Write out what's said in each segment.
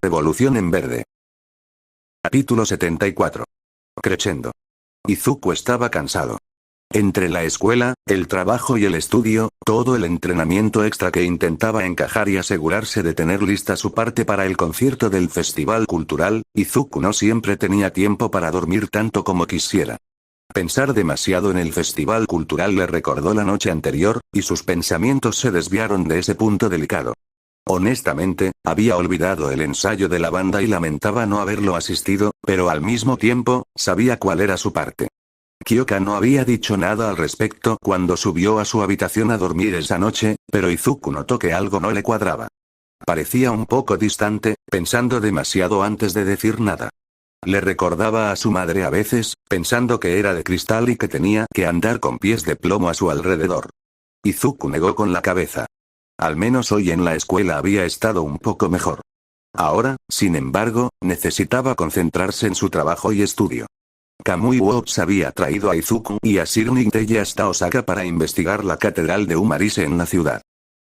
Revolución en verde. Capítulo 74. Crescendo. Izuku estaba cansado. Entre la escuela, el trabajo y el estudio, todo el entrenamiento extra que intentaba encajar y asegurarse de tener lista su parte para el concierto del festival cultural, Izuku no siempre tenía tiempo para dormir tanto como quisiera. Pensar demasiado en el festival cultural le recordó la noche anterior, y sus pensamientos se desviaron de ese punto delicado. Honestamente, había olvidado el ensayo de la banda y lamentaba no haberlo asistido, pero al mismo tiempo, sabía cuál era su parte. Kyoka no había dicho nada al respecto cuando subió a su habitación a dormir esa noche, pero Izuku notó que algo no le cuadraba. Parecía un poco distante, pensando demasiado antes de decir nada. Le recordaba a su madre a veces, pensando que era de cristal y que tenía que andar con pies de plomo a su alrededor. Izuku negó con la cabeza. Al menos hoy en la escuela había estado un poco mejor. Ahora, sin embargo, necesitaba concentrarse en su trabajo y estudio. Kamui Works había traído a Izuku y a Shirley Teye hasta Osaka para investigar la catedral de Umarise en la ciudad.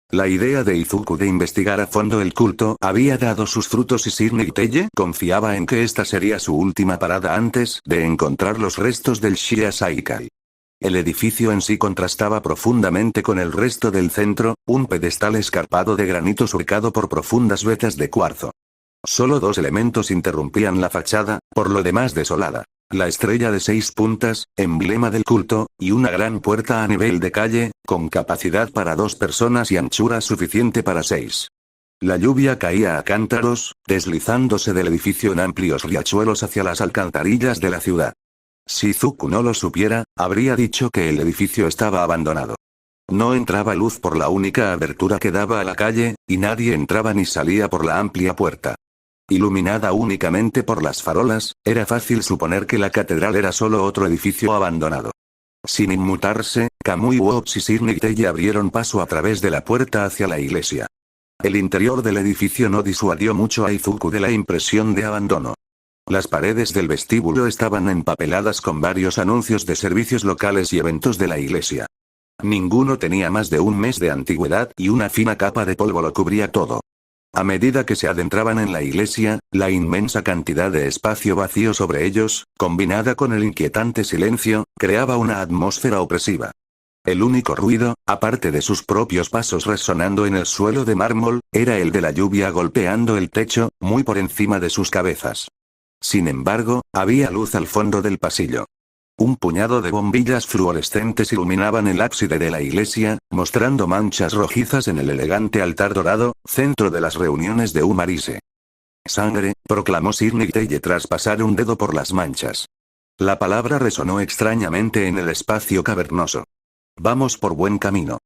La idea de Izuku de investigar a fondo el culto había dado sus frutos y Shirley Teye confiaba en que esta sería su última parada antes de encontrar los restos del Shiya Saikai. El edificio en sí contrastaba profundamente con el resto del centro, un pedestal escarpado de granito surcado por profundas vetas de cuarzo. Solo dos elementos interrumpían la fachada, por lo demás desolada. La estrella de 6 puntas, emblema del culto, y una gran puerta a nivel de calle, con capacidad para 2 personas y anchura suficiente para 6. La lluvia caía a cántaros, deslizándose del edificio en amplios riachuelos hacia las alcantarillas de la ciudad. Si Izuku no lo supiera, habría dicho que el edificio estaba abandonado. No entraba luz por la única abertura que daba a la calle, y nadie entraba ni salía por la amplia puerta. Iluminada únicamente por las farolas, era fácil suponer que la catedral era solo otro edificio abandonado. Sin inmutarse, Kamui Works y Shirley Teye abrieron paso a través de la puerta hacia la iglesia. El interior del edificio no disuadió mucho a Izuku de la impresión de abandono. Las paredes del vestíbulo estaban empapeladas con varios anuncios de servicios locales y eventos de la iglesia. Ninguno tenía más de un mes de antigüedad y una fina capa de polvo lo cubría todo. A medida que se adentraban en la iglesia, la inmensa cantidad de espacio vacío sobre ellos, combinada con el inquietante silencio, creaba una atmósfera opresiva. El único ruido, aparte de sus propios pasos resonando en el suelo de mármol, era el de la lluvia golpeando el techo, muy por encima de sus cabezas. Sin embargo, había luz al fondo del pasillo. Un puñado de bombillas fluorescentes iluminaban el ábside de la iglesia, mostrando manchas rojizas en el elegante altar dorado, centro de las reuniones de Umarise. Sangre, proclamó Shirley Teye tras pasar un dedo por las manchas. La palabra resonó extrañamente en el espacio cavernoso. Vamos por buen camino.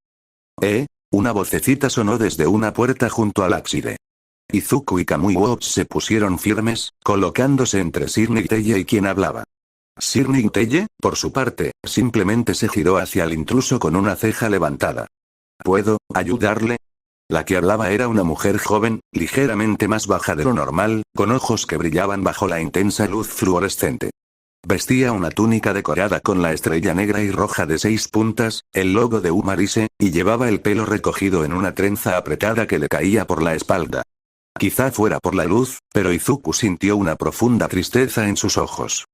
Una vocecita sonó desde una puerta junto al ábside. Izuku y Kamui Works se pusieron firmes, colocándose entre Shirley Teye y quien hablaba. Shirley Teye, por su parte, simplemente se giró hacia el intruso con una ceja levantada. ¿Puedo ayudarle? La que hablaba era una mujer joven, ligeramente más baja de lo normal, con ojos que brillaban bajo la intensa luz fluorescente. Vestía una túnica decorada con la estrella negra y roja de 6 puntas, el logo de Umarise, y llevaba el pelo recogido en una trenza apretada que le caía por la espalda. Quizá fuera por la luz, pero Izuku sintió una profunda tristeza en sus ojos.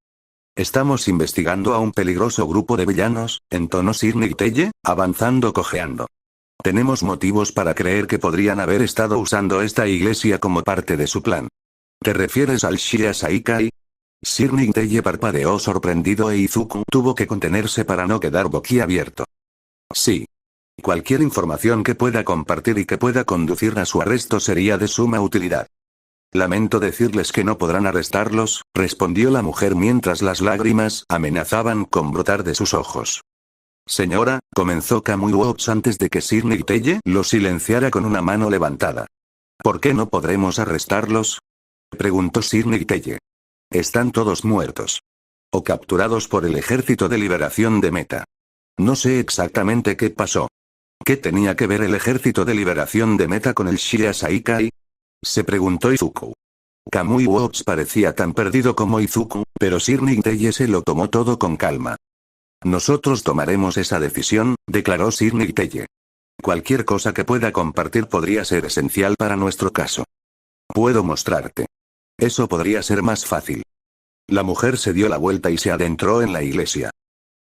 Estamos investigando a un peligroso grupo de villanos, entonó Shirley Teye, avanzando cojeando. Tenemos motivos para creer que podrían haber estado usando esta iglesia como parte de su plan. ¿Te refieres al Shiya Saikai? Shirley Teye parpadeó sorprendido e Izuku tuvo que contenerse para no quedar boquiabierto. Sí. Cualquier información que pueda compartir y que pueda conducir a su arresto sería de suma utilidad. Lamento decirles que no podrán arrestarlos, respondió la mujer mientras las lágrimas amenazaban con brotar de sus ojos. Señora, comenzó Kamui Works antes de que Shirley Teye lo silenciara con una mano levantada. ¿Por qué no podremos arrestarlos? Preguntó Shirley Teye. Están todos muertos. O capturados por el Ejército de Liberación de Meta. No sé exactamente qué pasó. ¿Qué tenía que ver el Ejército de Liberación de Meta con el Shiya Saikai? Se preguntó Izuku. Kamui Works parecía tan perdido como Izuku, pero Shirley Teye se lo tomó todo con calma. Nosotros tomaremos esa decisión, declaró Shirley Teye. Cualquier cosa que pueda compartir podría ser esencial para nuestro caso. Puedo mostrarte. Eso podría ser más fácil. La mujer se dio la vuelta y se adentró en la iglesia.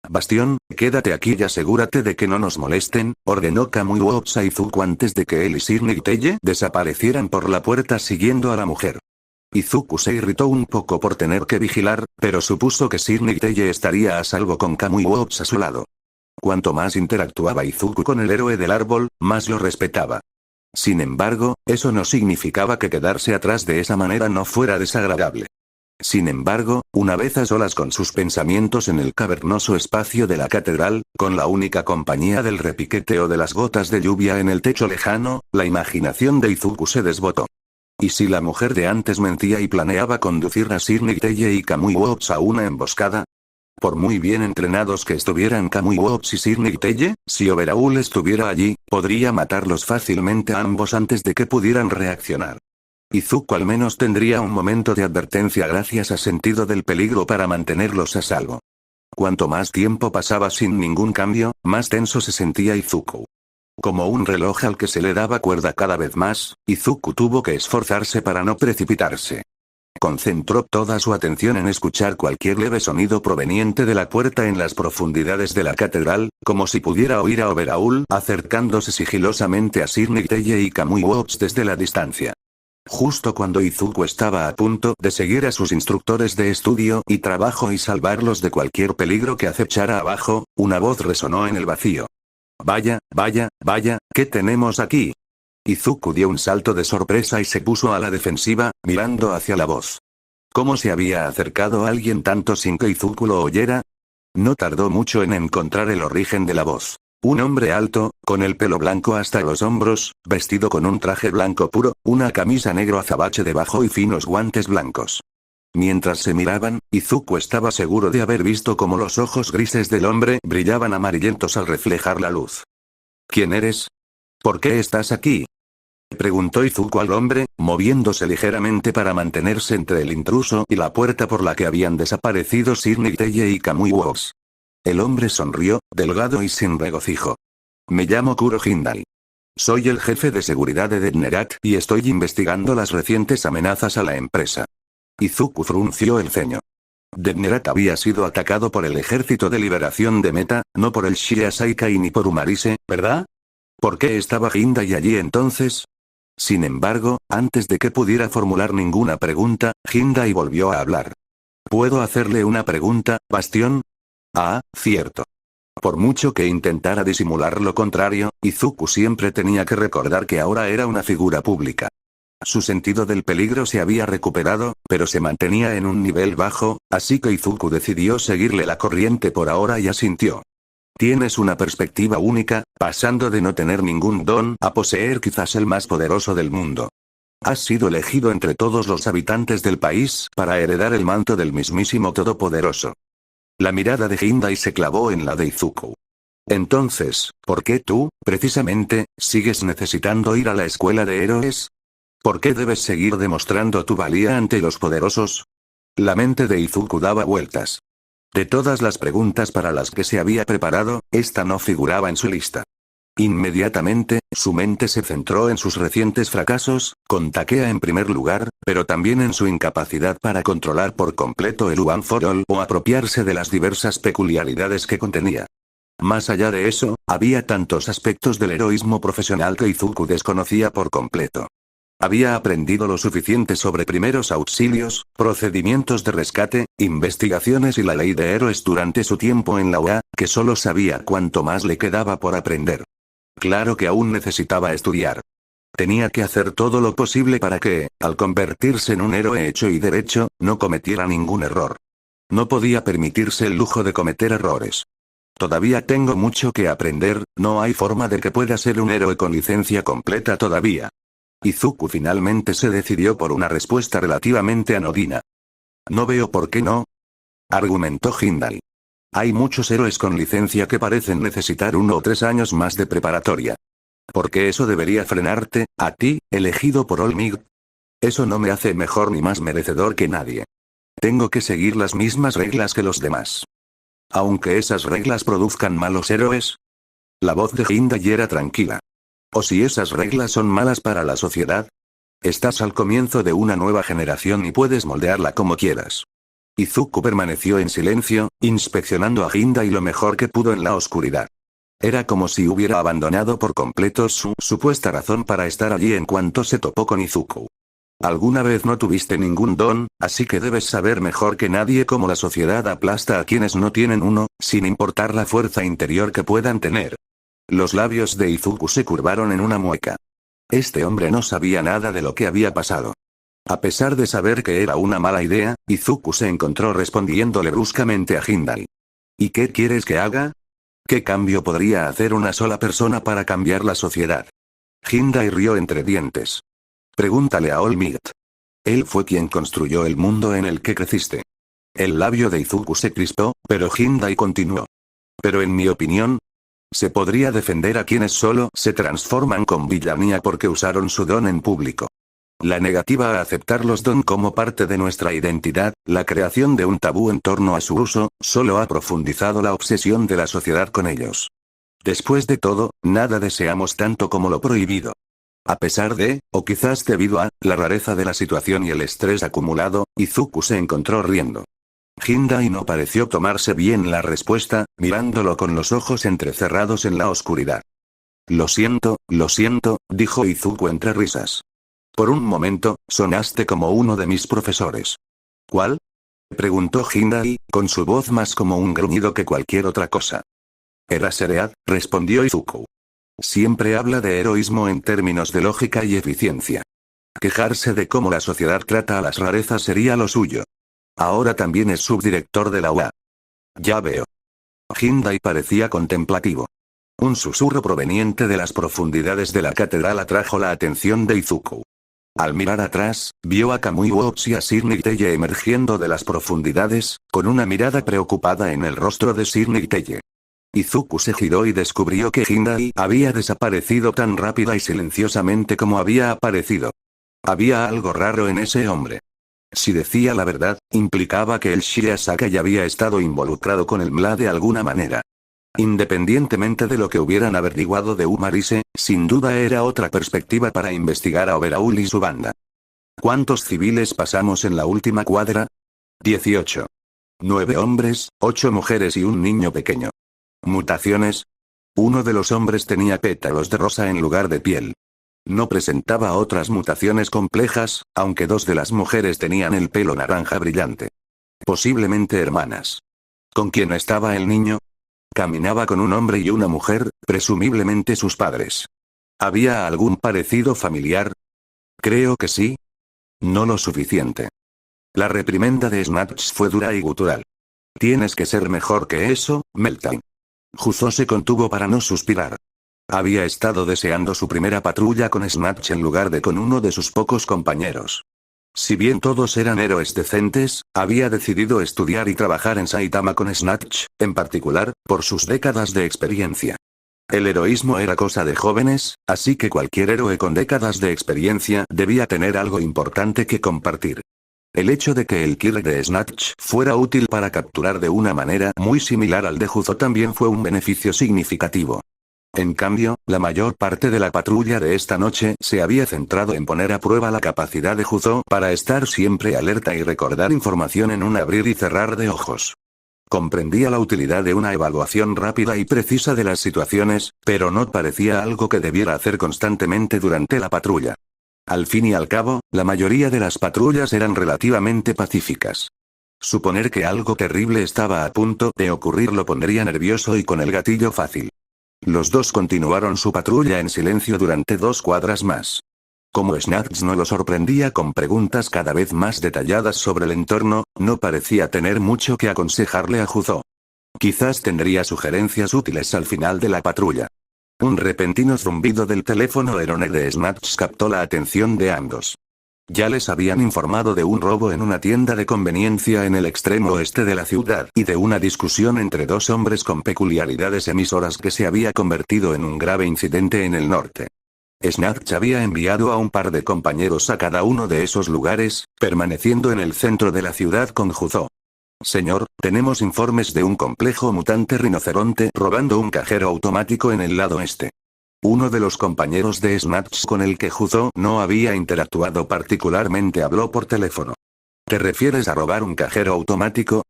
Bastión, quédate aquí y asegúrate de que no nos molesten, ordenó Kamui Wops a Izuku antes de que él y Sir Teye desaparecieran por la puerta siguiendo a la mujer. Izuku se irritó un poco por tener que vigilar, pero supuso que Sir Teye estaría a salvo con Kamui Wops a su lado. Cuanto más interactuaba Izuku con el héroe del árbol, más lo respetaba. Sin embargo, eso no significaba que quedarse atrás de esa manera no fuera desagradable. Sin embargo, una vez a solas con sus pensamientos en el cavernoso espacio de la catedral, con la única compañía del repiqueteo de las gotas de lluvia en el techo lejano, la imaginación de Izuku se desbotó. ¿Y si la mujer de antes mentía y planeaba conducir a Sir Teye y Kamui Wops a una emboscada? Por muy bien entrenados que estuvieran Kamui Wops y Sir Teye, si Overhaul estuviera allí, podría matarlos fácilmente a ambos antes de que pudieran reaccionar. Izuku al menos tendría un momento de advertencia gracias a sentido del peligro para mantenerlos a salvo. Cuanto más tiempo pasaba sin ningún cambio, más tenso se sentía Izuku. Como un reloj al que se le daba cuerda cada vez más, Izuku tuvo que esforzarse para no precipitarse. Concentró toda su atención en escuchar cualquier leve sonido proveniente de la puerta en las profundidades de la catedral, como si pudiera oír a Overhaul acercándose sigilosamente a Sir Teye y Kamui Wops desde la distancia. Justo cuando Izuku estaba a punto de seguir a sus instructores de estudio y trabajo y salvarlos de cualquier peligro que acechara abajo, una voz resonó en el vacío. Vaya, vaya, vaya, ¿qué tenemos aquí? Izuku dio un salto de sorpresa y se puso a la defensiva, mirando hacia la voz. ¿Cómo se había acercado alguien tanto sin que Izuku lo oyera? No tardó mucho en encontrar el origen de la voz. Un hombre alto, con el pelo blanco hasta los hombros, vestido con un traje blanco puro, una camisa negro azabache debajo y finos guantes blancos. Mientras se miraban, Izuku estaba seguro de haber visto cómo los ojos grises del hombre brillaban amarillentos al reflejar la luz. ¿Quién eres? ¿Por qué estás aquí? Preguntó Izuku al hombre, moviéndose ligeramente para mantenerse entre el intruso y la puerta por la que habían desaparecido Sir Teye y Kamui Wops. El hombre sonrió, delgado y sin regocijo. Me llamo Kuro Hindai. Soy el jefe de seguridad de Debnerat y estoy investigando las recientes amenazas a la empresa. Izuku frunció el ceño. Debnerat había sido atacado por el Ejército de Liberación de Meta, no por el Shia Saikai ni por Umarise, ¿verdad? ¿Por qué estaba Hindai allí entonces? Sin embargo, antes de que pudiera formular ninguna pregunta, Hindai volvió a hablar. ¿Puedo hacerle una pregunta, Bastión? Ah, cierto. Por mucho que intentara disimular lo contrario, Izuku siempre tenía que recordar que ahora era una figura pública. Su sentido del peligro se había recuperado, pero se mantenía en un nivel bajo, así que Izuku decidió seguirle la corriente por ahora y asintió. Tienes una perspectiva única, pasando de no tener ningún don a poseer quizás el más poderoso del mundo. Has sido elegido entre todos los habitantes del país para heredar el manto del mismísimo Todopoderoso. La mirada de Hindai se clavó en la de Izuku. Entonces, ¿por qué tú, precisamente, sigues necesitando ir a la escuela de héroes? ¿Por qué debes seguir demostrando tu valía ante los poderosos? La mente de Izuku daba vueltas. De todas las preguntas para las que se había preparado, esta no figuraba en su lista. Inmediatamente, su mente se centró en sus recientes fracasos, con Takea en primer lugar, pero también en su incapacidad para controlar por completo el One for All o apropiarse de las diversas peculiaridades que contenía. Más allá de eso, había tantos aspectos del heroísmo profesional que Izuku desconocía por completo. Había aprendido lo suficiente sobre primeros auxilios, procedimientos de rescate, investigaciones y la ley de héroes durante su tiempo en la OA, que solo sabía cuánto más le quedaba por aprender. Claro que aún necesitaba estudiar. Tenía que hacer todo lo posible para que, al convertirse en un héroe hecho y derecho, no cometiera ningún error. No podía permitirse el lujo de cometer errores. Todavía tengo mucho que aprender, no hay forma de que pueda ser un héroe con licencia completa todavía. Izuku finalmente se decidió por una respuesta relativamente anodina. No veo por qué no, argumentó Hindai. Hay muchos héroes con licencia que parecen necesitar 1 o 3 años más de preparatoria. ¿Por qué eso debería frenarte, a ti, elegido por All Might? Eso no me hace mejor ni más merecedor que nadie. Tengo que seguir las mismas reglas que los demás. Aunque esas reglas produzcan malos héroes. La voz de Hindai era tranquila. ¿O si esas reglas son malas para la sociedad? Estás al comienzo de una nueva generación y puedes moldearla como quieras. Izuku permaneció en silencio, inspeccionando a Hindai lo mejor que pudo en la oscuridad. Era como si hubiera abandonado por completo su supuesta razón para estar allí en cuanto se topó con Izuku. Alguna vez no tuviste ningún don, así que debes saber mejor que nadie cómo la sociedad aplasta a quienes no tienen uno, sin importar la fuerza interior que puedan tener. Los labios de Izuku se curvaron en una mueca. Este hombre no sabía nada de lo que había pasado. A pesar de saber que era una mala idea, Izuku se encontró respondiéndole bruscamente a Hindai. ¿Y qué quieres que haga? ¿Qué cambio podría hacer una sola persona para cambiar la sociedad? Hindai rió entre dientes. Pregúntale a All Might. Él fue quien construyó el mundo en el que creciste. El labio de Izuku se crispó, pero Hindai continuó. Pero en mi opinión, se podría defender a quienes solo se transforman con villanía porque usaron su don en público. La negativa a aceptar los don como parte de nuestra identidad, la creación de un tabú en torno a su uso, solo ha profundizado la obsesión de la sociedad con ellos. Después de todo, nada deseamos tanto como lo prohibido. A pesar de, o quizás debido a, la rareza de la situación y el estrés acumulado, Izuku se encontró riendo. Hindai no pareció tomarse bien la respuesta, mirándolo con los ojos entrecerrados en la oscuridad. Lo siento, dijo Izuku entre risas. Por un momento, sonaste como uno de mis profesores. ¿Cuál? Preguntó Hindai, con su voz más como un gruñido que cualquier otra cosa. Era Seread, respondió Izuku. Siempre habla de heroísmo en términos de lógica y eficiencia. Quejarse de cómo la sociedad trata a las rarezas sería lo suyo. Ahora también es subdirector de la UA. Ya veo. Hindai parecía contemplativo. Un susurro proveniente de las profundidades de la catedral atrajo la atención de Izuku. Al mirar atrás, vio a Kamui Uops y a Sir Nicteye emergiendo de las profundidades, con una mirada preocupada en el rostro de Sir Nicteye. Izuku se giró y descubrió que Hindai había desaparecido tan rápida y silenciosamente como había aparecido. Había algo raro en ese hombre. Si decía la verdad, implicaba que el Shirasaka ya había estado involucrado con el MLA de alguna manera. Independientemente de lo que hubieran averiguado de Umarise, sin duda era otra perspectiva para investigar a Overhaul y su banda. ¿Cuántos civiles pasamos en la última cuadra? 18. 9 hombres, 8 mujeres y un niño pequeño. Mutaciones. Uno de los hombres tenía pétalos de rosa en lugar de piel. No presentaba otras mutaciones complejas, aunque 2 de las mujeres tenían el pelo naranja brillante. Posiblemente hermanas. ¿Con quién estaba el niño? Caminaba con un hombre y una mujer, presumiblemente sus padres. ¿Había algún parecido familiar? Creo que sí. No lo suficiente. La reprimenda de Snatch fue dura y gutural. Tienes que ser mejor que eso, Meltdown. Juzo se contuvo para no suspirar. Había estado deseando su primera patrulla con Snatch en lugar de con uno de sus pocos compañeros. Si bien todos eran héroes decentes, había decidido estudiar y trabajar en Saitama con Snatch, en particular, por sus décadas de experiencia. El heroísmo era cosa de jóvenes, así que cualquier héroe con décadas de experiencia debía tener algo importante que compartir. El hecho de que el kill de Snatch fuera útil para capturar de una manera muy similar al de Juzo también fue un beneficio significativo. En cambio, la mayor parte de la patrulla de esta noche se había centrado en poner a prueba la capacidad de Juzo para estar siempre alerta y recordar información en un abrir y cerrar de ojos. Comprendía la utilidad de una evaluación rápida y precisa de las situaciones, pero no parecía algo que debiera hacer constantemente durante la patrulla. Al fin y al cabo, la mayoría de las patrullas eran relativamente pacíficas. Suponer que algo terrible estaba a punto de ocurrir lo pondría nervioso y con el gatillo fácil. Los dos continuaron su patrulla en silencio durante 2 cuadras más. Como Snatch no lo sorprendía con preguntas cada vez más detalladas sobre el entorno, no parecía tener mucho que aconsejarle a Juzo. Quizás tendría sugerencias útiles al final de la patrulla. Un repentino zumbido del teléfono Erone de Snatch captó la atención de ambos. Ya les habían informado de un robo en una tienda de conveniencia en el extremo oeste de la ciudad y de una discusión entre 2 hombres con peculiaridades emisoras que se había convertido en un grave incidente en el norte. Snatch había enviado a un par de compañeros a cada uno de esos lugares, permaneciendo en el centro de la ciudad con Juzo. Señor, tenemos informes de un complejo mutante rinoceronte robando un cajero automático en el lado este. Uno de los compañeros de Snatch con el que Juzo no había interactuado particularmente habló por teléfono. ¿Te refieres a robar un cajero automático?,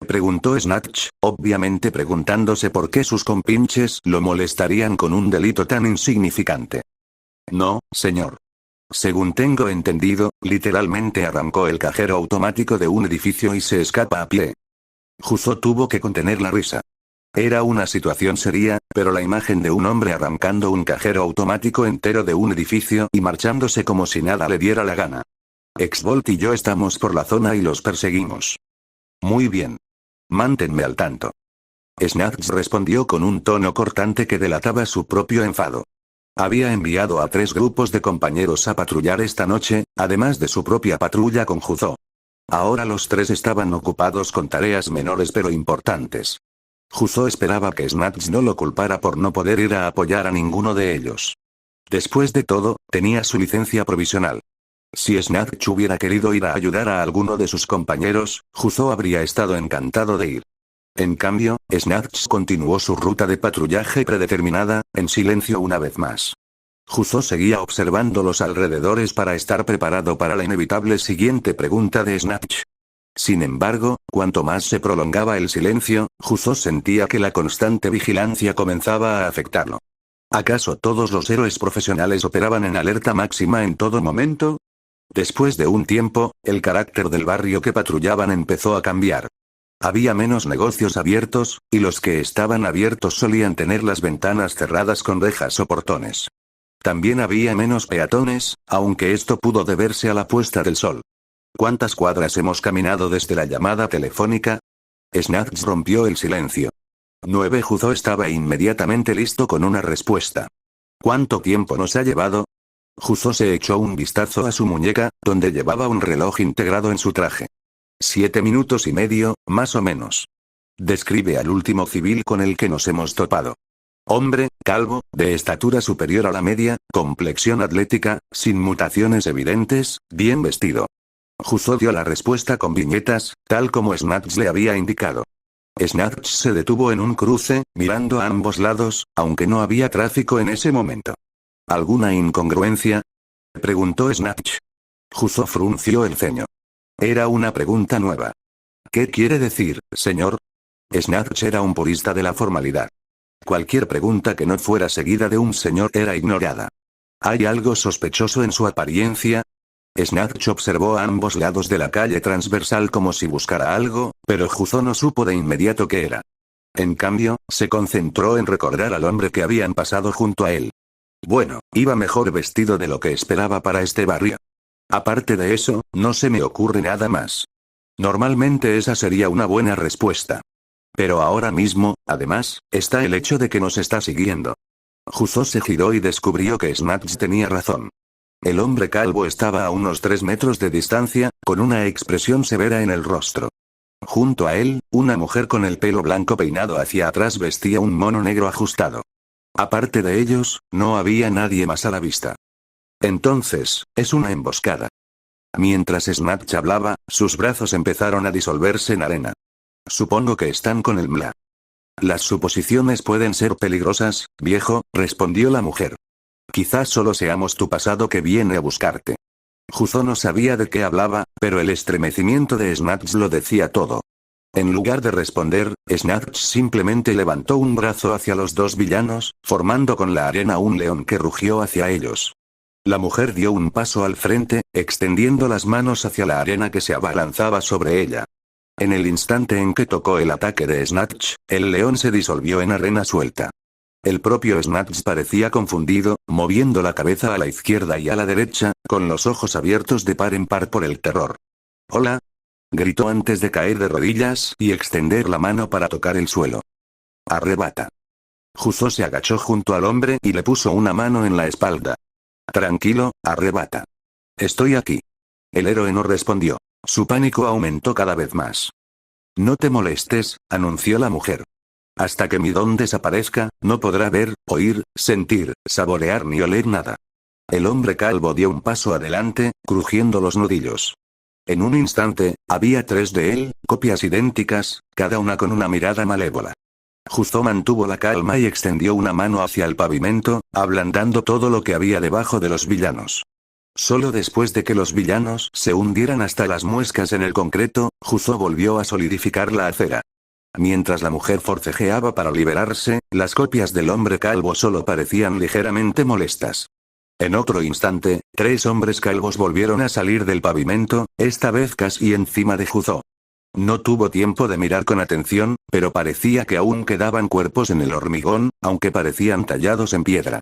preguntó Snatch, obviamente preguntándose por qué sus compinches lo molestarían con un delito tan insignificante. No, señor. Según tengo entendido, literalmente arrancó el cajero automático de un edificio y se escapa a pie. Juzo tuvo que contener la risa. Era una situación seria, pero la imagen de un hombre arrancando un cajero automático entero de un edificio y marchándose como si nada le diera la gana. X-Bolt y yo estamos por la zona y los perseguimos. Muy bien. Manténme al tanto. Snatch respondió con un tono cortante que delataba su propio enfado. Había enviado a 3 grupos de compañeros a patrullar esta noche, además de su propia patrulla con Juzo. Ahora los 3 estaban ocupados con tareas menores pero importantes. Juzo esperaba que Snatch no lo culpara por no poder ir a apoyar a ninguno de ellos. Después de todo, tenía su licencia provisional. Si Snatch hubiera querido ir a ayudar a alguno de sus compañeros, Juzo habría estado encantado de ir. En cambio, Snatch continuó su ruta de patrullaje predeterminada, en silencio una vez más. Juzo seguía observando los alrededores para estar preparado para la inevitable siguiente pregunta de Snatch. Sin embargo, cuanto más se prolongaba el silencio, Juzo sentía que la constante vigilancia comenzaba a afectarlo. ¿Acaso todos los héroes profesionales operaban en alerta máxima en todo momento? Después de un tiempo, el carácter del barrio que patrullaban empezó a cambiar. Había menos negocios abiertos, y los que estaban abiertos solían tener las ventanas cerradas con rejas o portones. También había menos peatones, aunque esto pudo deberse a la puesta del sol. ¿Cuántas cuadras hemos caminado desde la llamada telefónica? Snatch rompió el silencio. 9. Juzo estaba inmediatamente listo con una respuesta. ¿Cuánto tiempo nos ha llevado? Juzo se echó un vistazo a su muñeca, donde llevaba un reloj integrado en su traje. 7 minutos y medio, más o menos. Describe al último civil con el que nos hemos topado. Hombre, calvo, de estatura superior a la media, complexión atlética, sin mutaciones evidentes, bien vestido. Juzo dio la respuesta con viñetas, tal como Snatch le había indicado. Snatch se detuvo en un cruce, mirando a ambos lados, aunque no había tráfico en ese momento. ¿Alguna incongruencia?, preguntó Snatch. Juzo frunció el ceño. Era una pregunta nueva. ¿Qué quiere decir, señor? Snatch era un purista de la formalidad. Cualquier pregunta que no fuera seguida de un señor era ignorada. ¿Hay algo sospechoso en su apariencia? Snatch observó a ambos lados de la calle transversal como si buscara algo, pero Juzo no supo de inmediato qué era. En cambio, se concentró en recordar al hombre que habían pasado junto a él. Bueno, iba mejor vestido de lo que esperaba para este barrio. Aparte de eso, no se me ocurre nada más. Normalmente esa sería una buena respuesta. Pero ahora mismo, además, está el hecho de que nos está siguiendo. Juzo se giró y descubrió que Snatch tenía razón. El hombre calvo estaba a unos 3 metros de distancia, con una expresión severa en el rostro. Junto a él, una mujer con el pelo blanco peinado hacia atrás vestía un mono negro ajustado. Aparte de ellos, no había nadie más a la vista. Entonces, es una emboscada. Mientras Snatch hablaba, sus brazos empezaron a disolverse en arena. Supongo que están con el MLA. Las suposiciones pueden ser peligrosas, viejo, respondió la mujer. Quizás solo seamos tu pasado que viene a buscarte. Juzo no sabía de qué hablaba, pero el estremecimiento de Snatch lo decía todo. En lugar de responder, Snatch simplemente levantó un brazo hacia los 2 villanos, formando con la arena un león que rugió hacia ellos. La mujer dio un paso al frente, extendiendo las manos hacia la arena que se abalanzaba sobre ella. En el instante en que tocó el ataque de Snatch, el león se disolvió en arena suelta. El propio Snatch parecía confundido, moviendo la cabeza a la izquierda y a la derecha, con los ojos abiertos de par en par por el terror. «Hola», gritó antes de caer de rodillas y extender la mano para tocar el suelo. «Arrebata». Juzo se agachó junto al hombre y le puso una mano en la espalda. «Tranquilo, arrebata. Estoy aquí». El héroe no respondió. Su pánico aumentó cada vez más. «No te molestes», anunció la mujer. «Hasta que mi don desaparezca, no podrá ver, oír, sentir, saborear ni oler nada». El hombre calvo dio un paso adelante, crujiendo los nudillos. En un instante, había 3 de él, copias idénticas, cada una con una mirada malévola. Juzo mantuvo la calma y extendió una mano hacia el pavimento, ablandando todo lo que había debajo de los villanos. Solo después de que los villanos se hundieran hasta las muescas en el concreto, Juzo volvió a solidificar la acera. Mientras la mujer forcejeaba para liberarse, las copias del hombre calvo solo parecían ligeramente molestas. En otro instante, 3 hombres calvos volvieron a salir del pavimento, esta vez casi encima de Juzo. No tuvo tiempo de mirar con atención, pero parecía que aún quedaban cuerpos en el hormigón, aunque parecían tallados en piedra.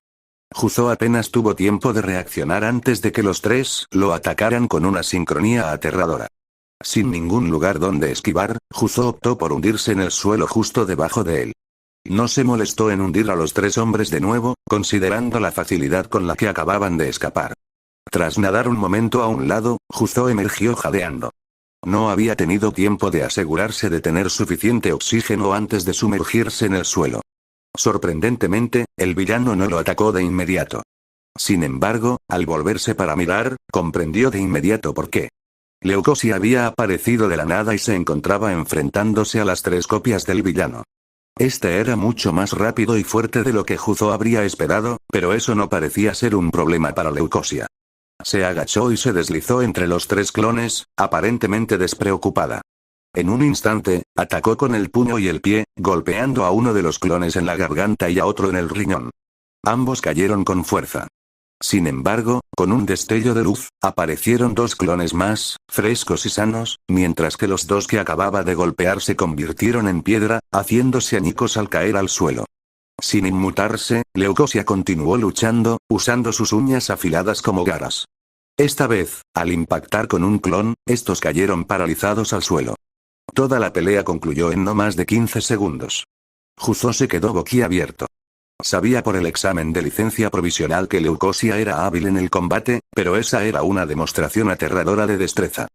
Juzo apenas tuvo tiempo de reaccionar antes de que los 3 lo atacaran con una sincronía aterradora. Sin ningún lugar donde esquivar, Juzo optó por hundirse en el suelo justo debajo de él. No se molestó en hundir a los 3 hombres de nuevo, considerando la facilidad con la que acababan de escapar. Tras nadar un momento a un lado, Juzo emergió jadeando. No había tenido tiempo de asegurarse de tener suficiente oxígeno antes de sumergirse en el suelo. Sorprendentemente, el villano no lo atacó de inmediato. Sin embargo, al volverse para mirar, comprendió de inmediato por qué. Leucosia había aparecido de la nada y se encontraba enfrentándose a las 3 copias del villano. Este era mucho más rápido y fuerte de lo que Juzo habría esperado, pero eso no parecía ser un problema para Leucosia. Se agachó y se deslizó entre los 3 clones, aparentemente despreocupada. En un instante, atacó con el puño y el pie, golpeando a uno de los clones en la garganta y a otro en el riñón. Ambos cayeron con fuerza. Sin embargo, con un destello de luz, aparecieron 2 clones más, frescos y sanos, mientras que los 2 que acababa de golpear se convirtieron en piedra, haciéndose añicos al caer al suelo. Sin inmutarse, Leucosia continuó luchando, usando sus uñas afiladas como garras. Esta vez, al impactar con un clon, estos cayeron paralizados al suelo. Toda la pelea concluyó en no más de 15 segundos. Juzo se quedó boquiabierto. Sabía por el examen de licencia provisional que Leucosia era hábil en el combate, pero esa era una demostración aterradora de destreza.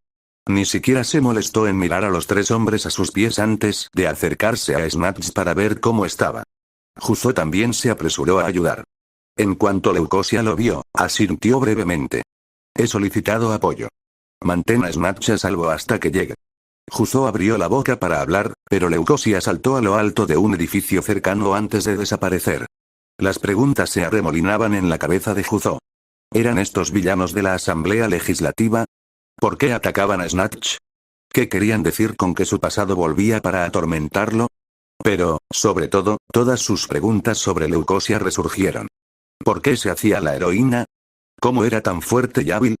Ni siquiera se molestó en mirar a los 3 hombres a sus pies antes de acercarse a Snatch para ver cómo estaba. Juzo también se apresuró a ayudar. En cuanto Leucosia lo vio, asintió brevemente. He solicitado apoyo. Mantén a Snatch a salvo hasta que llegue. Juzo abrió la boca para hablar, pero Leucosia saltó a lo alto de un edificio cercano antes de desaparecer. Las preguntas se arremolinaban en la cabeza de Juzo. ¿Eran estos villanos de la Asamblea Legislativa? ¿Por qué atacaban a Snatch? ¿Qué querían decir con que su pasado volvía para atormentarlo? Pero, sobre todo, todas sus preguntas sobre Leucosia resurgieron. ¿Por qué se hacía la heroína? ¿Cómo era tan fuerte y hábil?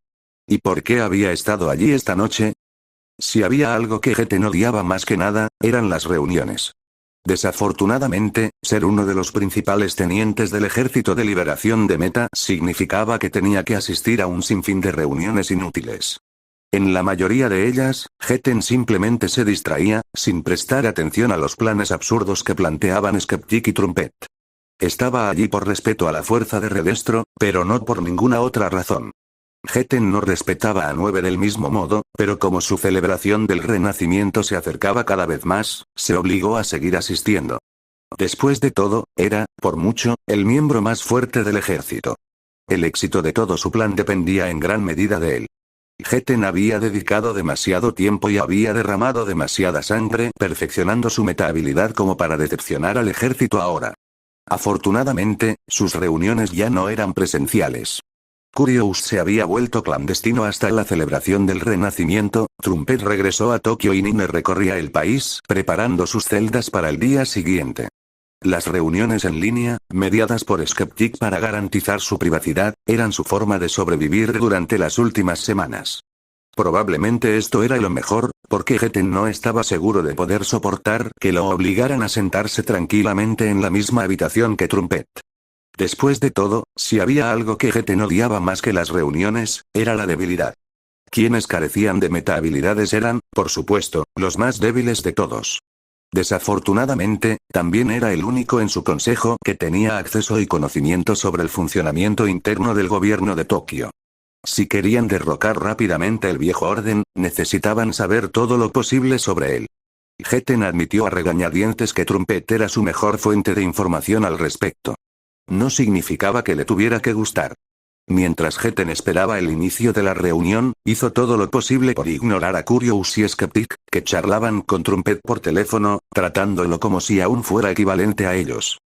¿Y por qué había estado allí esta noche? Si había algo que Geten odiaba más que nada, eran las reuniones. Desafortunadamente, ser uno de los principales tenientes del Ejército de Liberación de Meta significaba que tenía que asistir a un sinfín de reuniones inútiles. En la mayoría de ellas, Geten simplemente se distraía, sin prestar atención a los planes absurdos que planteaban Skeptic y Trumpet. Estaba allí por respeto a la fuerza de Redestro, pero no por ninguna otra razón. Geten no respetaba a 9 del mismo modo, pero como su celebración del Renacimiento se acercaba cada vez más, se obligó a seguir asistiendo. Después de todo, era, por mucho, el miembro más fuerte del ejército. El éxito de todo su plan dependía en gran medida de él. Geten había dedicado demasiado tiempo y había derramado demasiada sangre perfeccionando su meta-habilidad como para decepcionar al ejército ahora. Afortunadamente, sus reuniones ya no eran presenciales. Curious se había vuelto clandestino hasta la celebración del Renacimiento, Trumpet regresó a Tokio y Nine recorría el país, preparando sus celdas para el día siguiente. Las reuniones en línea, mediadas por Skeptic para garantizar su privacidad, eran su forma de sobrevivir durante las últimas semanas. Probablemente esto era lo mejor, porque Geten no estaba seguro de poder soportar que lo obligaran a sentarse tranquilamente en la misma habitación que Trumpet. Después de todo, si había algo que Geten odiaba más que las reuniones, era la debilidad. Quienes carecían de meta-habilidades eran, por supuesto, los más débiles de todos. Desafortunadamente, también era el único en su consejo que tenía acceso y conocimiento sobre el funcionamiento interno del gobierno de Tokio. Si querían derrocar rápidamente el viejo orden, necesitaban saber todo lo posible sobre él. Geten admitió a regañadientes que Trumpet era su mejor fuente de información al respecto. No significaba que le tuviera que gustar. Mientras Geten esperaba el inicio de la reunión, hizo todo lo posible por ignorar a Curious y Skeptic, que charlaban con Trumpet por teléfono, tratándolo como si aún fuera equivalente a ellos.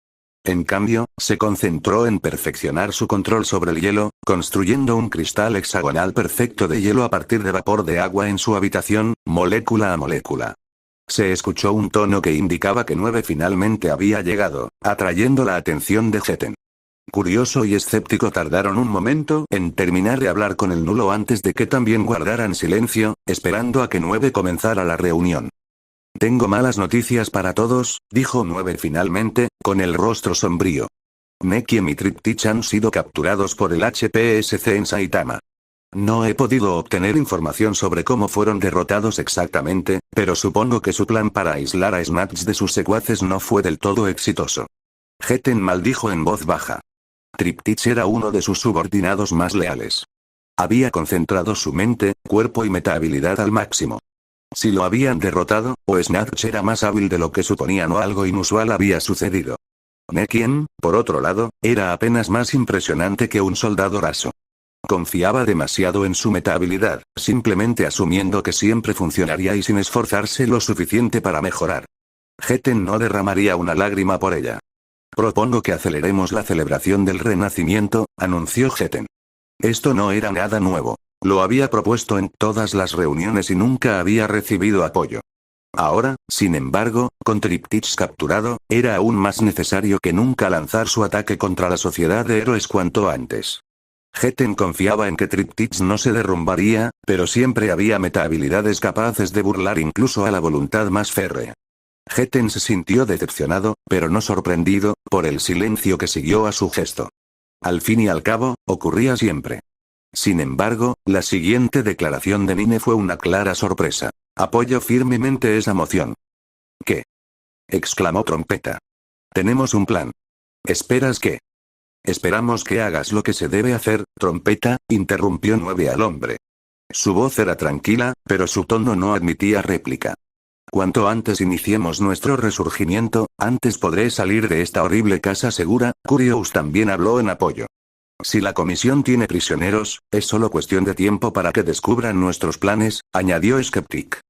En cambio, se concentró en perfeccionar su control sobre el hielo, construyendo un cristal hexagonal perfecto de hielo a partir de vapor de agua en su habitación, molécula a molécula. Se escuchó un tono que indicaba que 9 finalmente había llegado, atrayendo la atención de Geten. Curioso y escéptico tardaron un momento en terminar de hablar con el nulo antes de que también guardaran silencio, esperando a que 9 comenzara la reunión. Tengo malas noticias para todos, dijo 9 finalmente, con el rostro sombrío. Nekiem y Triptych han sido capturados por el HPSC en Saitama. No he podido obtener información sobre cómo fueron derrotados exactamente, pero supongo que su plan para aislar a Snatch de sus secuaces no fue del todo exitoso. Geten maldijo en voz baja. Triptych era uno de sus subordinados más leales. Había concentrado su mente, cuerpo y metahabilidad al máximo. Si lo habían derrotado, o Snatch era más hábil de lo que suponían o algo inusual había sucedido. Nekiem, por otro lado, era apenas más impresionante que un soldado raso. Confiaba demasiado en su metahabilidad, simplemente asumiendo que siempre funcionaría y sin esforzarse lo suficiente para mejorar. Geten no derramaría una lágrima por ella. Propongo que aceleremos la celebración del renacimiento, anunció Geten. Esto no era nada nuevo. Lo había propuesto en todas las reuniones y nunca había recibido apoyo. Ahora, sin embargo, con Triptych capturado, era aún más necesario que nunca lanzar su ataque contra la sociedad de héroes cuanto antes. Geten confiaba en que Triptych no se derrumbaría, pero siempre había metahabilidades capaces de burlar incluso a la voluntad más férrea. Geten se sintió decepcionado, pero no sorprendido, por el silencio que siguió a su gesto. Al fin y al cabo, ocurría siempre. Sin embargo, la siguiente declaración de Nine fue una clara sorpresa. Apoyo firmemente esa moción. ¿Qué? Exclamó Trompeta. Tenemos un plan. ¿Esperas qué? Esperamos que hagas lo que se debe hacer, Trompeta, interrumpió 9 al hombre. Su voz era tranquila, pero su tono no admitía réplica. Cuanto antes iniciemos nuestro resurgimiento, antes podré salir de esta horrible casa segura. Curious también habló en apoyo. Si la comisión tiene prisioneros, es solo cuestión de tiempo para que descubran nuestros planes, añadió Skeptic.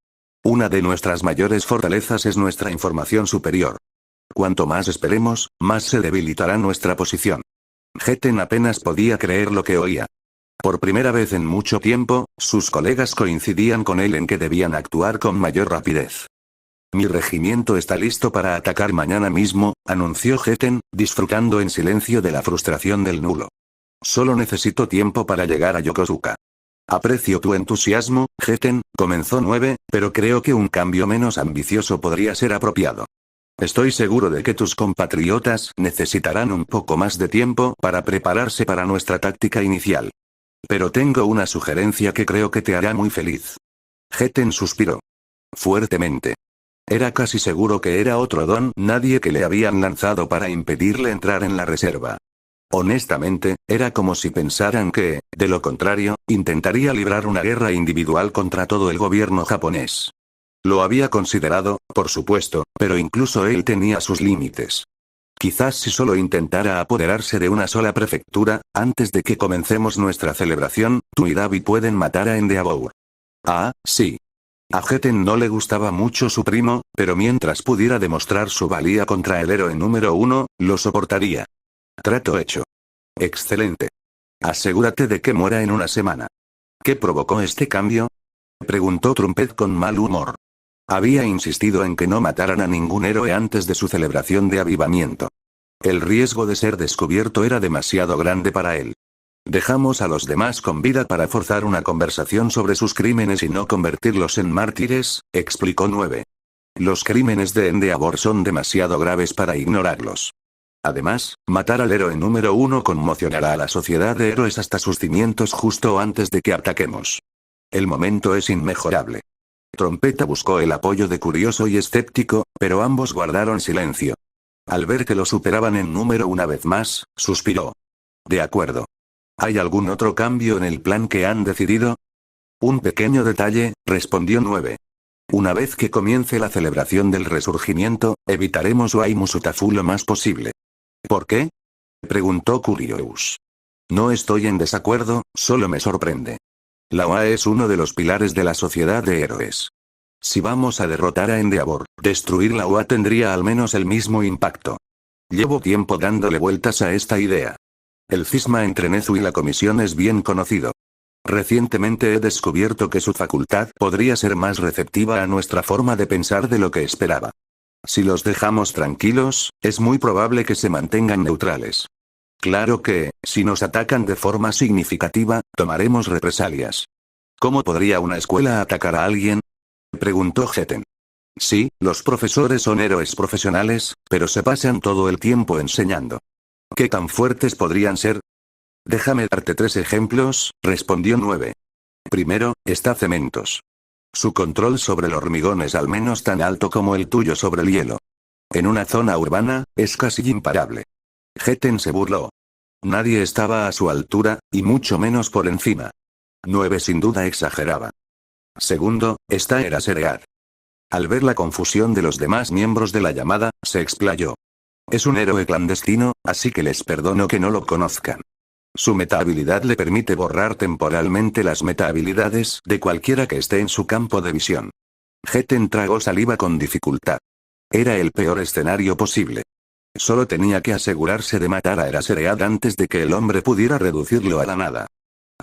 Una de nuestras mayores fortalezas es nuestra información superior. Cuanto más esperemos, más se debilitará nuestra posición. Geten apenas podía creer lo que oía. Por primera vez en mucho tiempo, sus colegas coincidían con él en que debían actuar con mayor rapidez. Mi regimiento está listo para atacar mañana mismo, anunció Geten, disfrutando en silencio de la frustración del nulo. Solo necesito tiempo para llegar a Yokosuka. Aprecio tu entusiasmo, Geten, comenzó 9, pero creo que un cambio menos ambicioso podría ser apropiado. Estoy seguro de que tus compatriotas necesitarán un poco más de tiempo para prepararse para nuestra táctica inicial. Pero tengo una sugerencia que creo que te hará muy feliz. Geten suspiró. Fuertemente. Era casi seguro que era otro don nadie que le habían lanzado para impedirle entrar en la reserva. Honestamente, era como si pensaran que, de lo contrario, intentaría librar una guerra individual contra todo el gobierno japonés. Lo había considerado, por supuesto, pero incluso él tenía sus límites. Quizás si solo intentara apoderarse de una sola prefectura, antes de que comencemos nuestra celebración, tú y Davi pueden matar a Endeavor. Ah, sí. A Geten no le gustaba mucho su primo, pero mientras pudiera demostrar su valía contra el héroe número 1, lo soportaría. Trato hecho. Excelente. Asegúrate de que muera en una semana. ¿Qué provocó este cambio? Preguntó Trumpet con mal humor. Había insistido en que no mataran a ningún héroe antes de su celebración de avivamiento. El riesgo de ser descubierto era demasiado grande para él. Dejamos a los demás con vida para forzar una conversación sobre sus crímenes y no convertirlos en mártires, explicó 9. Los crímenes de Endeavor son demasiado graves para ignorarlos. Además, matar al héroe número 1 conmocionará a la sociedad de héroes hasta sus cimientos justo antes de que ataquemos. El momento es inmejorable. Trompeta buscó el apoyo de Curioso y Escéptico, pero ambos guardaron silencio. Al ver que lo superaban en número una vez más, suspiró. De acuerdo. ¿Hay algún otro cambio en el plan que han decidido? Un pequeño detalle, respondió 9. Una vez que comience la celebración del resurgimiento, evitaremos Waimusutafu lo más posible. ¿Por qué? Preguntó Curious. No estoy en desacuerdo, solo me sorprende. La OA es uno de los pilares de la sociedad de héroes. Si vamos a derrotar a Endeavor, destruir la OA tendría al menos el mismo impacto. Llevo tiempo dándole vueltas a esta idea. El cisma entre Nezu y la comisión es bien conocido. Recientemente he descubierto que su facultad podría ser más receptiva a nuestra forma de pensar de lo que esperaba. Si los dejamos tranquilos, es muy probable que se mantengan neutrales. Claro que, si nos atacan de forma significativa, tomaremos represalias. ¿Cómo podría una escuela atacar a alguien? Preguntó Heten. Sí, los profesores son héroes profesionales, pero se pasan todo el tiempo enseñando. ¿Qué tan fuertes podrían ser? Déjame darte 3 ejemplos, respondió 9. Primero, está Cementos. Su control sobre el hormigón es al menos tan alto como el tuyo sobre el hielo. En una zona urbana, es casi imparable. Heten se burló. Nadie estaba a su altura, y mucho menos por encima. 9 sin duda exageraba. Segundo, está Eraseread. Al ver la confusión de los demás miembros de la llamada, se explayó. Es un héroe clandestino, así que les perdono que no lo conozcan. Su metahabilidad le permite borrar temporalmente las metahabilidades de cualquiera que esté en su campo de visión. Heten tragó saliva con dificultad. Era el peor escenario posible. Solo tenía que asegurarse de matar a Eraseread antes de que el hombre pudiera reducirlo a la nada.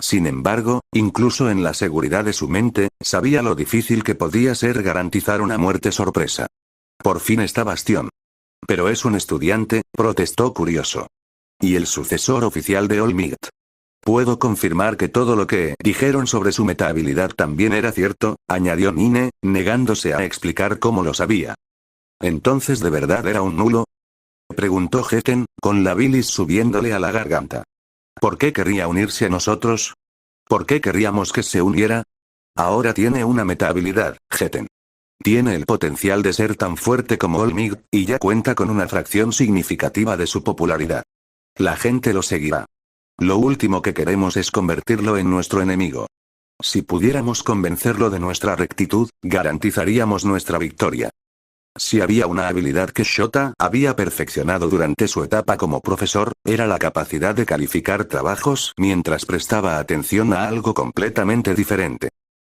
Sin embargo, incluso en la seguridad de su mente, sabía lo difícil que podía ser garantizar una muerte sorpresa. Por fin está Bastión. Pero es un estudiante, protestó curioso. Y el sucesor oficial de Olmigt. Puedo confirmar que todo lo que dijeron sobre su metahabilidad también era cierto, añadió Nine, negándose a explicar cómo lo sabía. ¿Entonces de verdad era un nulo? Preguntó Heten, con la bilis subiéndole a la garganta. ¿Por qué querría unirse a nosotros? ¿Por qué querríamos que se uniera? Ahora tiene una metahabilidad, Heten. Tiene el potencial de ser tan fuerte como Olmigt, y ya cuenta con una fracción significativa de su popularidad. La gente lo seguirá. Lo último que queremos es convertirlo en nuestro enemigo. Si pudiéramos convencerlo de nuestra rectitud, garantizaríamos nuestra victoria. Si había una habilidad que Shota había perfeccionado durante su etapa como profesor, era la capacidad de calificar trabajos mientras prestaba atención a algo completamente diferente.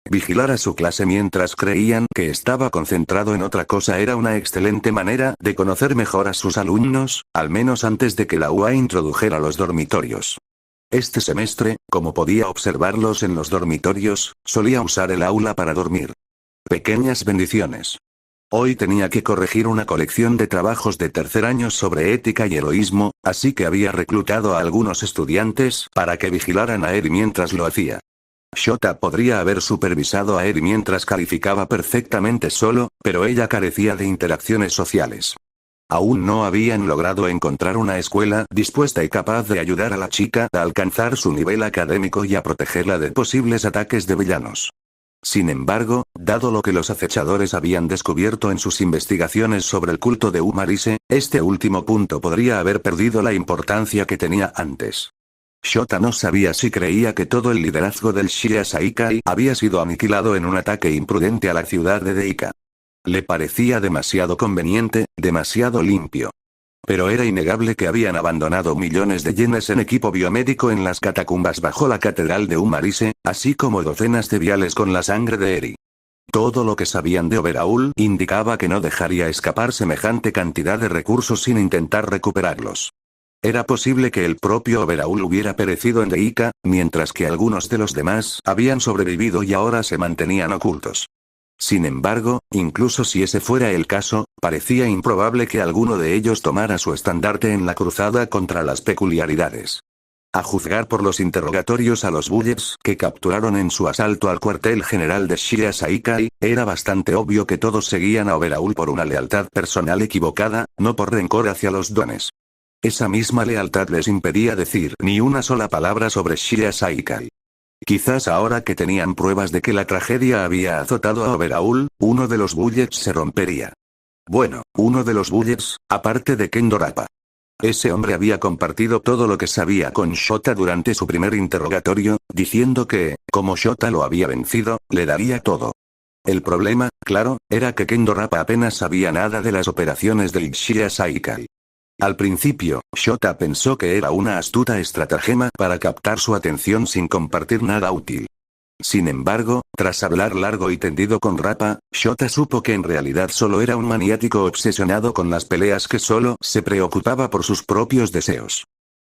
Vigilar a su clase mientras creían que estaba concentrado en otra cosa era una excelente manera de conocer mejor a sus alumnos, al menos antes de que la UA introdujera los dormitorios. Este semestre, como podía observarlos en los dormitorios, solía usar el aula para dormir. Pequeñas bendiciones. Hoy tenía que corregir una colección de trabajos de tercer año sobre ética y heroísmo, así que había reclutado a algunos estudiantes para que vigilaran a Eri mientras lo hacía. Shota podría haber supervisado a Eri mientras calificaba perfectamente solo, pero ella carecía de interacciones sociales. Aún no habían logrado encontrar una escuela dispuesta y capaz de ayudar a la chica a alcanzar su nivel académico y a protegerla de posibles ataques de villanos. Sin embargo, dado lo que los acechadores habían descubierto en sus investigaciones sobre el culto de Umarise, este último punto podría haber perdido la importancia que tenía antes. Shota no sabía si creía que todo el liderazgo del Shia Saikai había sido aniquilado en un ataque imprudente a la ciudad de Deika. Le parecía demasiado conveniente, demasiado limpio. Pero era innegable que habían abandonado millones de yenes en equipo biomédico en las catacumbas bajo la catedral de Umarise, así como docenas de viales con la sangre de Eri. Todo lo que sabían de Overaul indicaba que no dejaría escapar semejante cantidad de recursos sin intentar recuperarlos. Era posible que el propio Overaul hubiera perecido en Deika, mientras que algunos de los demás habían sobrevivido y ahora se mantenían ocultos. Sin embargo, incluso si ese fuera el caso, parecía improbable que alguno de ellos tomara su estandarte en la cruzada contra las peculiaridades. A juzgar por los interrogatorios a los Bullets que capturaron en su asalto al cuartel general de Shia Saikai, era bastante obvio que todos seguían a Overaul por una lealtad personal equivocada, no por rencor hacia los dones. Esa misma lealtad les impedía decir ni una sola palabra sobre Shia Saikai. Quizás ahora que tenían pruebas de que la tragedia había azotado a Overaul, uno de los Bullets se rompería. Bueno, uno de los Bullets, aparte de Kendo Rappa. Ese hombre había compartido todo lo que sabía con Shota durante su primer interrogatorio, diciendo que, como Shota lo había vencido, le daría todo. El problema, claro, era que Kendo Rappa apenas sabía nada de las operaciones del Shia Saikai. Al principio, Shota pensó que era una astuta estratagema para captar su atención sin compartir nada útil. Sin embargo, tras hablar largo y tendido con Rappa, Shota supo que en realidad solo era un maniático obsesionado con las peleas que solo se preocupaba por sus propios deseos.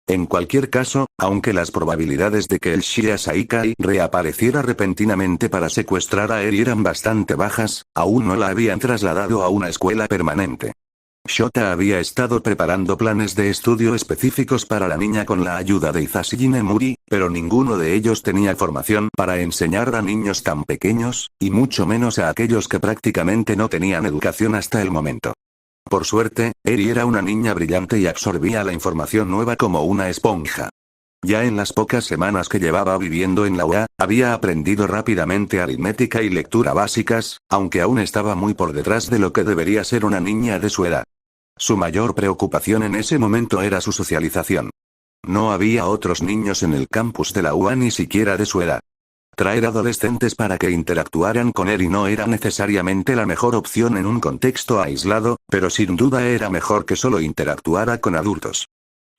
En cualquier caso, aunque las probabilidades de que el Shia Saikai reapareciera repentinamente para secuestrar a Eri eran bastante bajas, aún no la habían trasladado a una escuela permanente. Shota había estado preparando planes de estudio específicos para la niña con la ayuda de Hisashi Nemuri, pero ninguno de ellos tenía formación para enseñar a niños tan pequeños, y mucho menos a aquellos que prácticamente no tenían educación hasta el momento. Por suerte, Eri era una niña brillante y absorbía la información nueva como una esponja. Ya en las pocas semanas que llevaba viviendo en la UA, había aprendido rápidamente aritmética y lectura básicas, aunque aún estaba muy por detrás de lo que debería ser una niña de su edad. Su mayor preocupación en ese momento era su socialización. No había otros niños en el campus de la UA ni siquiera de su edad. Traer adolescentes para que interactuaran con Eri no era necesariamente la mejor opción en un contexto aislado, pero sin duda era mejor que solo interactuara con adultos.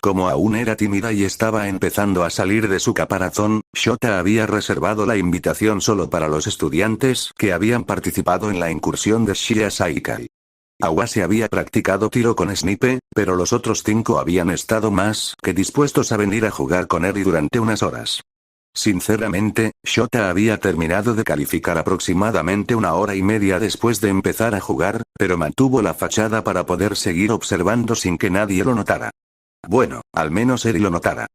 Como aún era tímida y estaba empezando a salir de su caparazón, Shota había reservado la invitación solo para los estudiantes que habían participado en la incursión de Shia Saikai. Awase había practicado tiro con Snipe, pero los otros 5 habían estado más que dispuestos a venir a jugar con Eri durante unas horas. Sinceramente, Shota había terminado de calificar aproximadamente 1 hora y media después de empezar a jugar, pero mantuvo la fachada para poder seguir observando sin que nadie lo notara. Bueno, al menos Eri lo notara.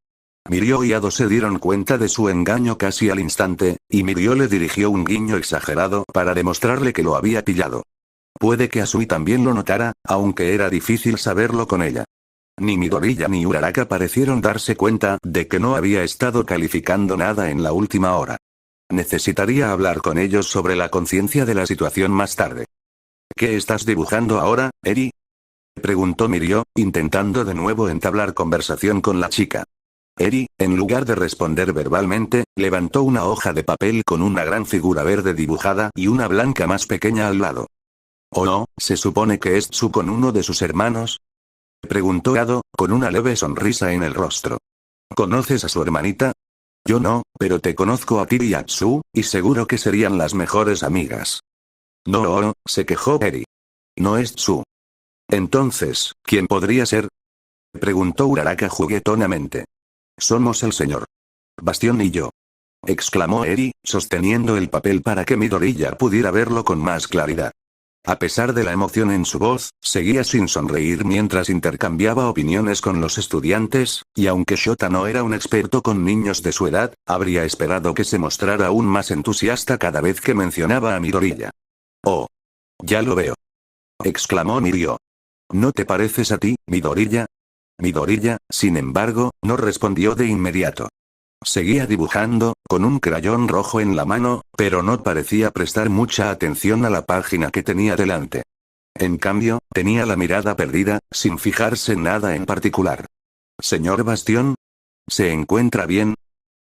Mirio y Ado se dieron cuenta de su engaño casi al instante, y Mirio le dirigió un guiño exagerado para demostrarle que lo había pillado. Puede que Asui también lo notara, aunque era difícil saberlo con ella. Ni Midoriya ni Uraraka parecieron darse cuenta de que no había estado calificando nada en la última hora. Necesitaría hablar con ellos sobre la conciencia de la situación más tarde. ¿Qué estás dibujando ahora, Eri?, preguntó Mirio, intentando de nuevo entablar conversación con la chica. Eri, en lugar de responder verbalmente, levantó una hoja de papel con una gran figura verde dibujada y una blanca más pequeña al lado. «¿Oh no, se supone que es Tsu con uno de sus hermanos?», preguntó Ado, con una leve sonrisa en el rostro. ¿Conoces a su hermanita? Yo no, pero te conozco a ti y a Tsu, y seguro que serían las mejores amigas. No, se quejó Eri. No es Tsu. Entonces, ¿quién podría ser?, preguntó Uraraka juguetonamente. Somos el señor Bastión y yo, exclamó Eri, sosteniendo el papel para que Midoriya pudiera verlo con más claridad. A pesar de la emoción en su voz, seguía sin sonreír mientras intercambiaba opiniones con los estudiantes, y aunque Shota no era un experto con niños de su edad, habría esperado que se mostrara aún más entusiasta cada vez que mencionaba a Midoriya. «Oh. Ya lo veo», exclamó Mirio. «¿No te pareces a ti, Midoriya?». Midoriya, sin embargo, no respondió de inmediato. Seguía dibujando, con un crayón rojo en la mano, pero no parecía prestar mucha atención a la página que tenía delante. En cambio, tenía la mirada perdida, sin fijarse en nada en particular. «¿Señor Bastión? ¿Se encuentra bien?».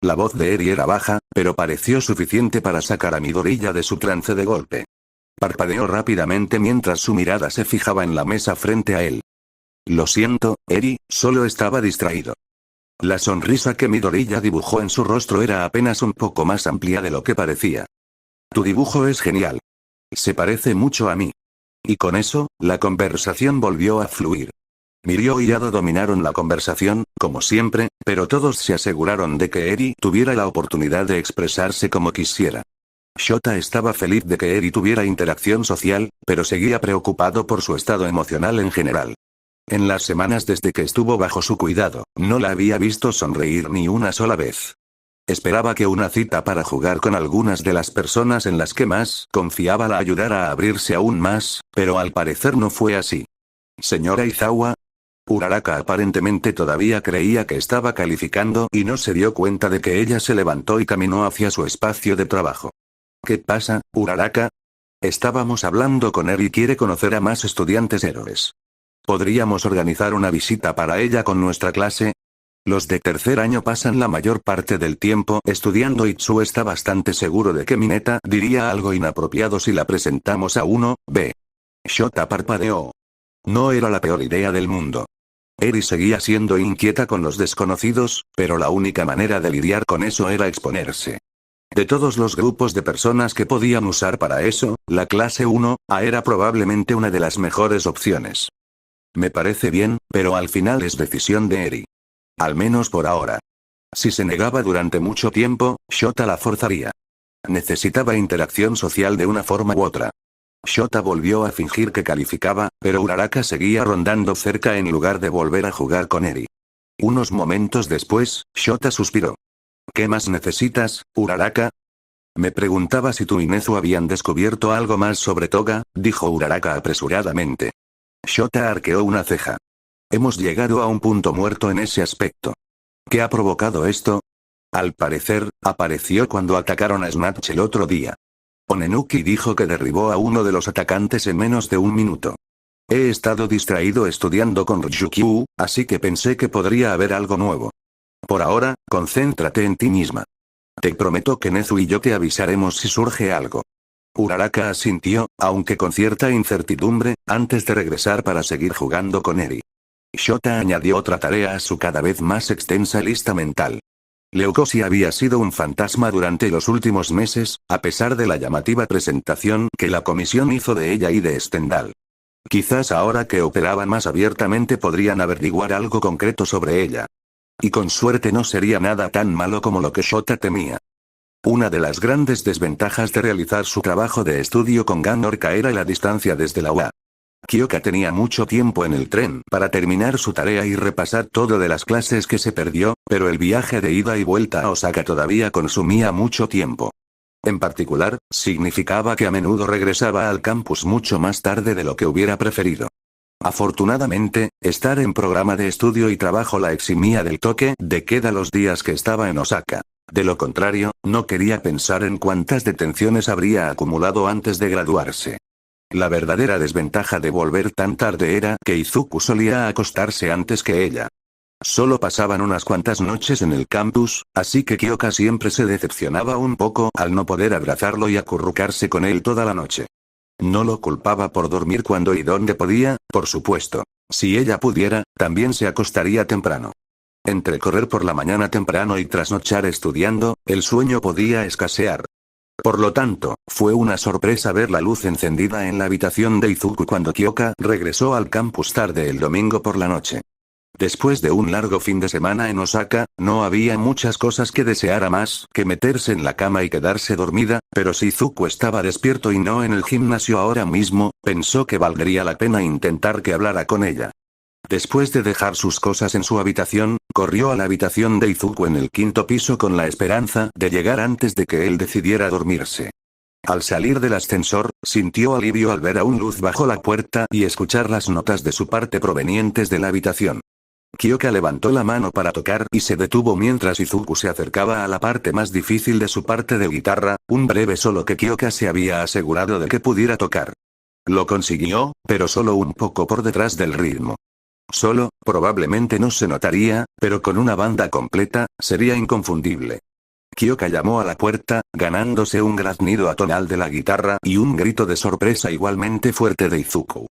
La voz de Eri era baja, pero pareció suficiente para sacar a Midoriya de su trance de golpe. Parpadeó rápidamente mientras su mirada se fijaba en la mesa frente a él. «Lo siento, Eri, solo estaba distraído». La sonrisa que Midoriya dibujó en su rostro era apenas un poco más amplia de lo que parecía. «Tu dibujo es genial. Se parece mucho a mí». Y con eso, la conversación volvió a fluir. Mirio y Ado dominaron la conversación, como siempre, pero todos se aseguraron de que Eri tuviera la oportunidad de expresarse como quisiera. Shota estaba feliz de que Eri tuviera interacción social, pero seguía preocupado por su estado emocional en general. En las semanas desde que estuvo bajo su cuidado, no la había visto sonreír ni una sola vez. Esperaba que una cita para jugar con algunas de las personas en las que más confiaba la ayudara a abrirse aún más, pero al parecer no fue así. «Señora Izawa». Uraraka aparentemente todavía creía que estaba calificando y no se dio cuenta de que ella se levantó y caminó hacia su espacio de trabajo. «¿Qué pasa, Uraraka?». «Estábamos hablando con él y quiere conocer a más estudiantes héroes. ¿Podríamos organizar una visita para ella con nuestra clase? Los de tercer año pasan la mayor parte del tiempo estudiando y Tsu está bastante seguro de que Mineta diría algo inapropiado si la presentamos a uno, b». Shota parpadeó. No era la peor idea del mundo. Eri seguía siendo inquieta con los desconocidos, pero la única manera de lidiar con eso era exponerse. De todos los grupos de personas que podían usar para eso, la clase 1A era probablemente una de las mejores opciones. Me parece bien, pero al final es decisión de Eri. Al menos por ahora. Si se negaba durante mucho tiempo, Shota la forzaría. Necesitaba interacción social de una forma u otra. Shota volvió a fingir que calificaba, pero Uraraka seguía rondando cerca en lugar de volver a jugar con Eri. Unos momentos después, Shota suspiró. ¿Qué más necesitas, Uraraka? Me preguntaba si tú y Nezu habían descubierto algo más sobre Toga, dijo Uraraka apresuradamente. Shota arqueó una ceja. Hemos llegado a un punto muerto en ese aspecto. ¿Qué ha provocado esto? Al parecer, apareció cuando atacaron a Snatch el otro día. Onenuki dijo que derribó a uno de los atacantes en menos de un minuto. He estado distraído estudiando con Ryukyu, así que pensé que podría haber algo nuevo. Por ahora, concéntrate en ti misma. Te prometo que Nezu y yo te avisaremos si surge algo. Uraraka asintió, aunque con cierta incertidumbre, antes de regresar para seguir jugando con Eri. Shota añadió otra tarea a su cada vez más extensa lista mental. Leucosi había sido un fantasma durante los últimos meses, a pesar de la llamativa presentación que la comisión hizo de ella y de Stendhal. Quizás ahora que operaban más abiertamente podrían averiguar algo concreto sobre ella. Y con suerte no sería nada tan malo como lo que Shota temía. Una de las grandes desventajas de realizar su trabajo de estudio con Ganorka era la distancia desde la UA. Kyoka tenía mucho tiempo en el tren para terminar su tarea y repasar todo de las clases que se perdió, pero el viaje de ida y vuelta a Osaka todavía consumía mucho tiempo. En particular, significaba que a menudo regresaba al campus mucho más tarde de lo que hubiera preferido. Afortunadamente, estar en programa de estudio y trabajo la eximía del toque de queda los días que estaba en Osaka. De lo contrario, no quería pensar en cuántas detenciones habría acumulado antes de graduarse. La verdadera desventaja de volver tan tarde era que Izuku solía acostarse antes que ella. Solo pasaban unas cuantas noches en el campus, así que Kyoka siempre se decepcionaba un poco al no poder abrazarlo y acurrucarse con él toda la noche. No lo culpaba por dormir cuando y donde podía, por supuesto. Si ella pudiera, también se acostaría temprano. Entre correr por la mañana temprano y trasnochar estudiando, el sueño podía escasear. Por lo tanto, fue una sorpresa ver la luz encendida en la habitación de Izuku cuando Kyoka regresó al campus tarde el domingo por la noche. Después de un largo fin de semana en Osaka, no había muchas cosas que deseara más que meterse en la cama y quedarse dormida, pero si Izuku estaba despierto y no en el gimnasio ahora mismo, pensó que valdría la pena intentar que hablara con ella. Después de dejar sus cosas en su habitación, corrió a la habitación de Izuku en el quinto piso con la esperanza de llegar antes de que él decidiera dormirse. Al salir del ascensor, sintió alivio al ver a un luz bajo la puerta y escuchar las notas de su parte provenientes de la habitación. Kyoka levantó la mano para tocar y se detuvo mientras Izuku se acercaba a la parte más difícil de su parte de guitarra, un breve solo que Kyoka se había asegurado de que pudiera tocar. Lo consiguió, pero solo un poco por detrás del ritmo. Solo, probablemente no se notaría, pero con una banda completa, sería inconfundible. Kyoka llamó a la puerta, ganándose un graznido atonal de la guitarra y un grito de sorpresa igualmente fuerte de Izuku.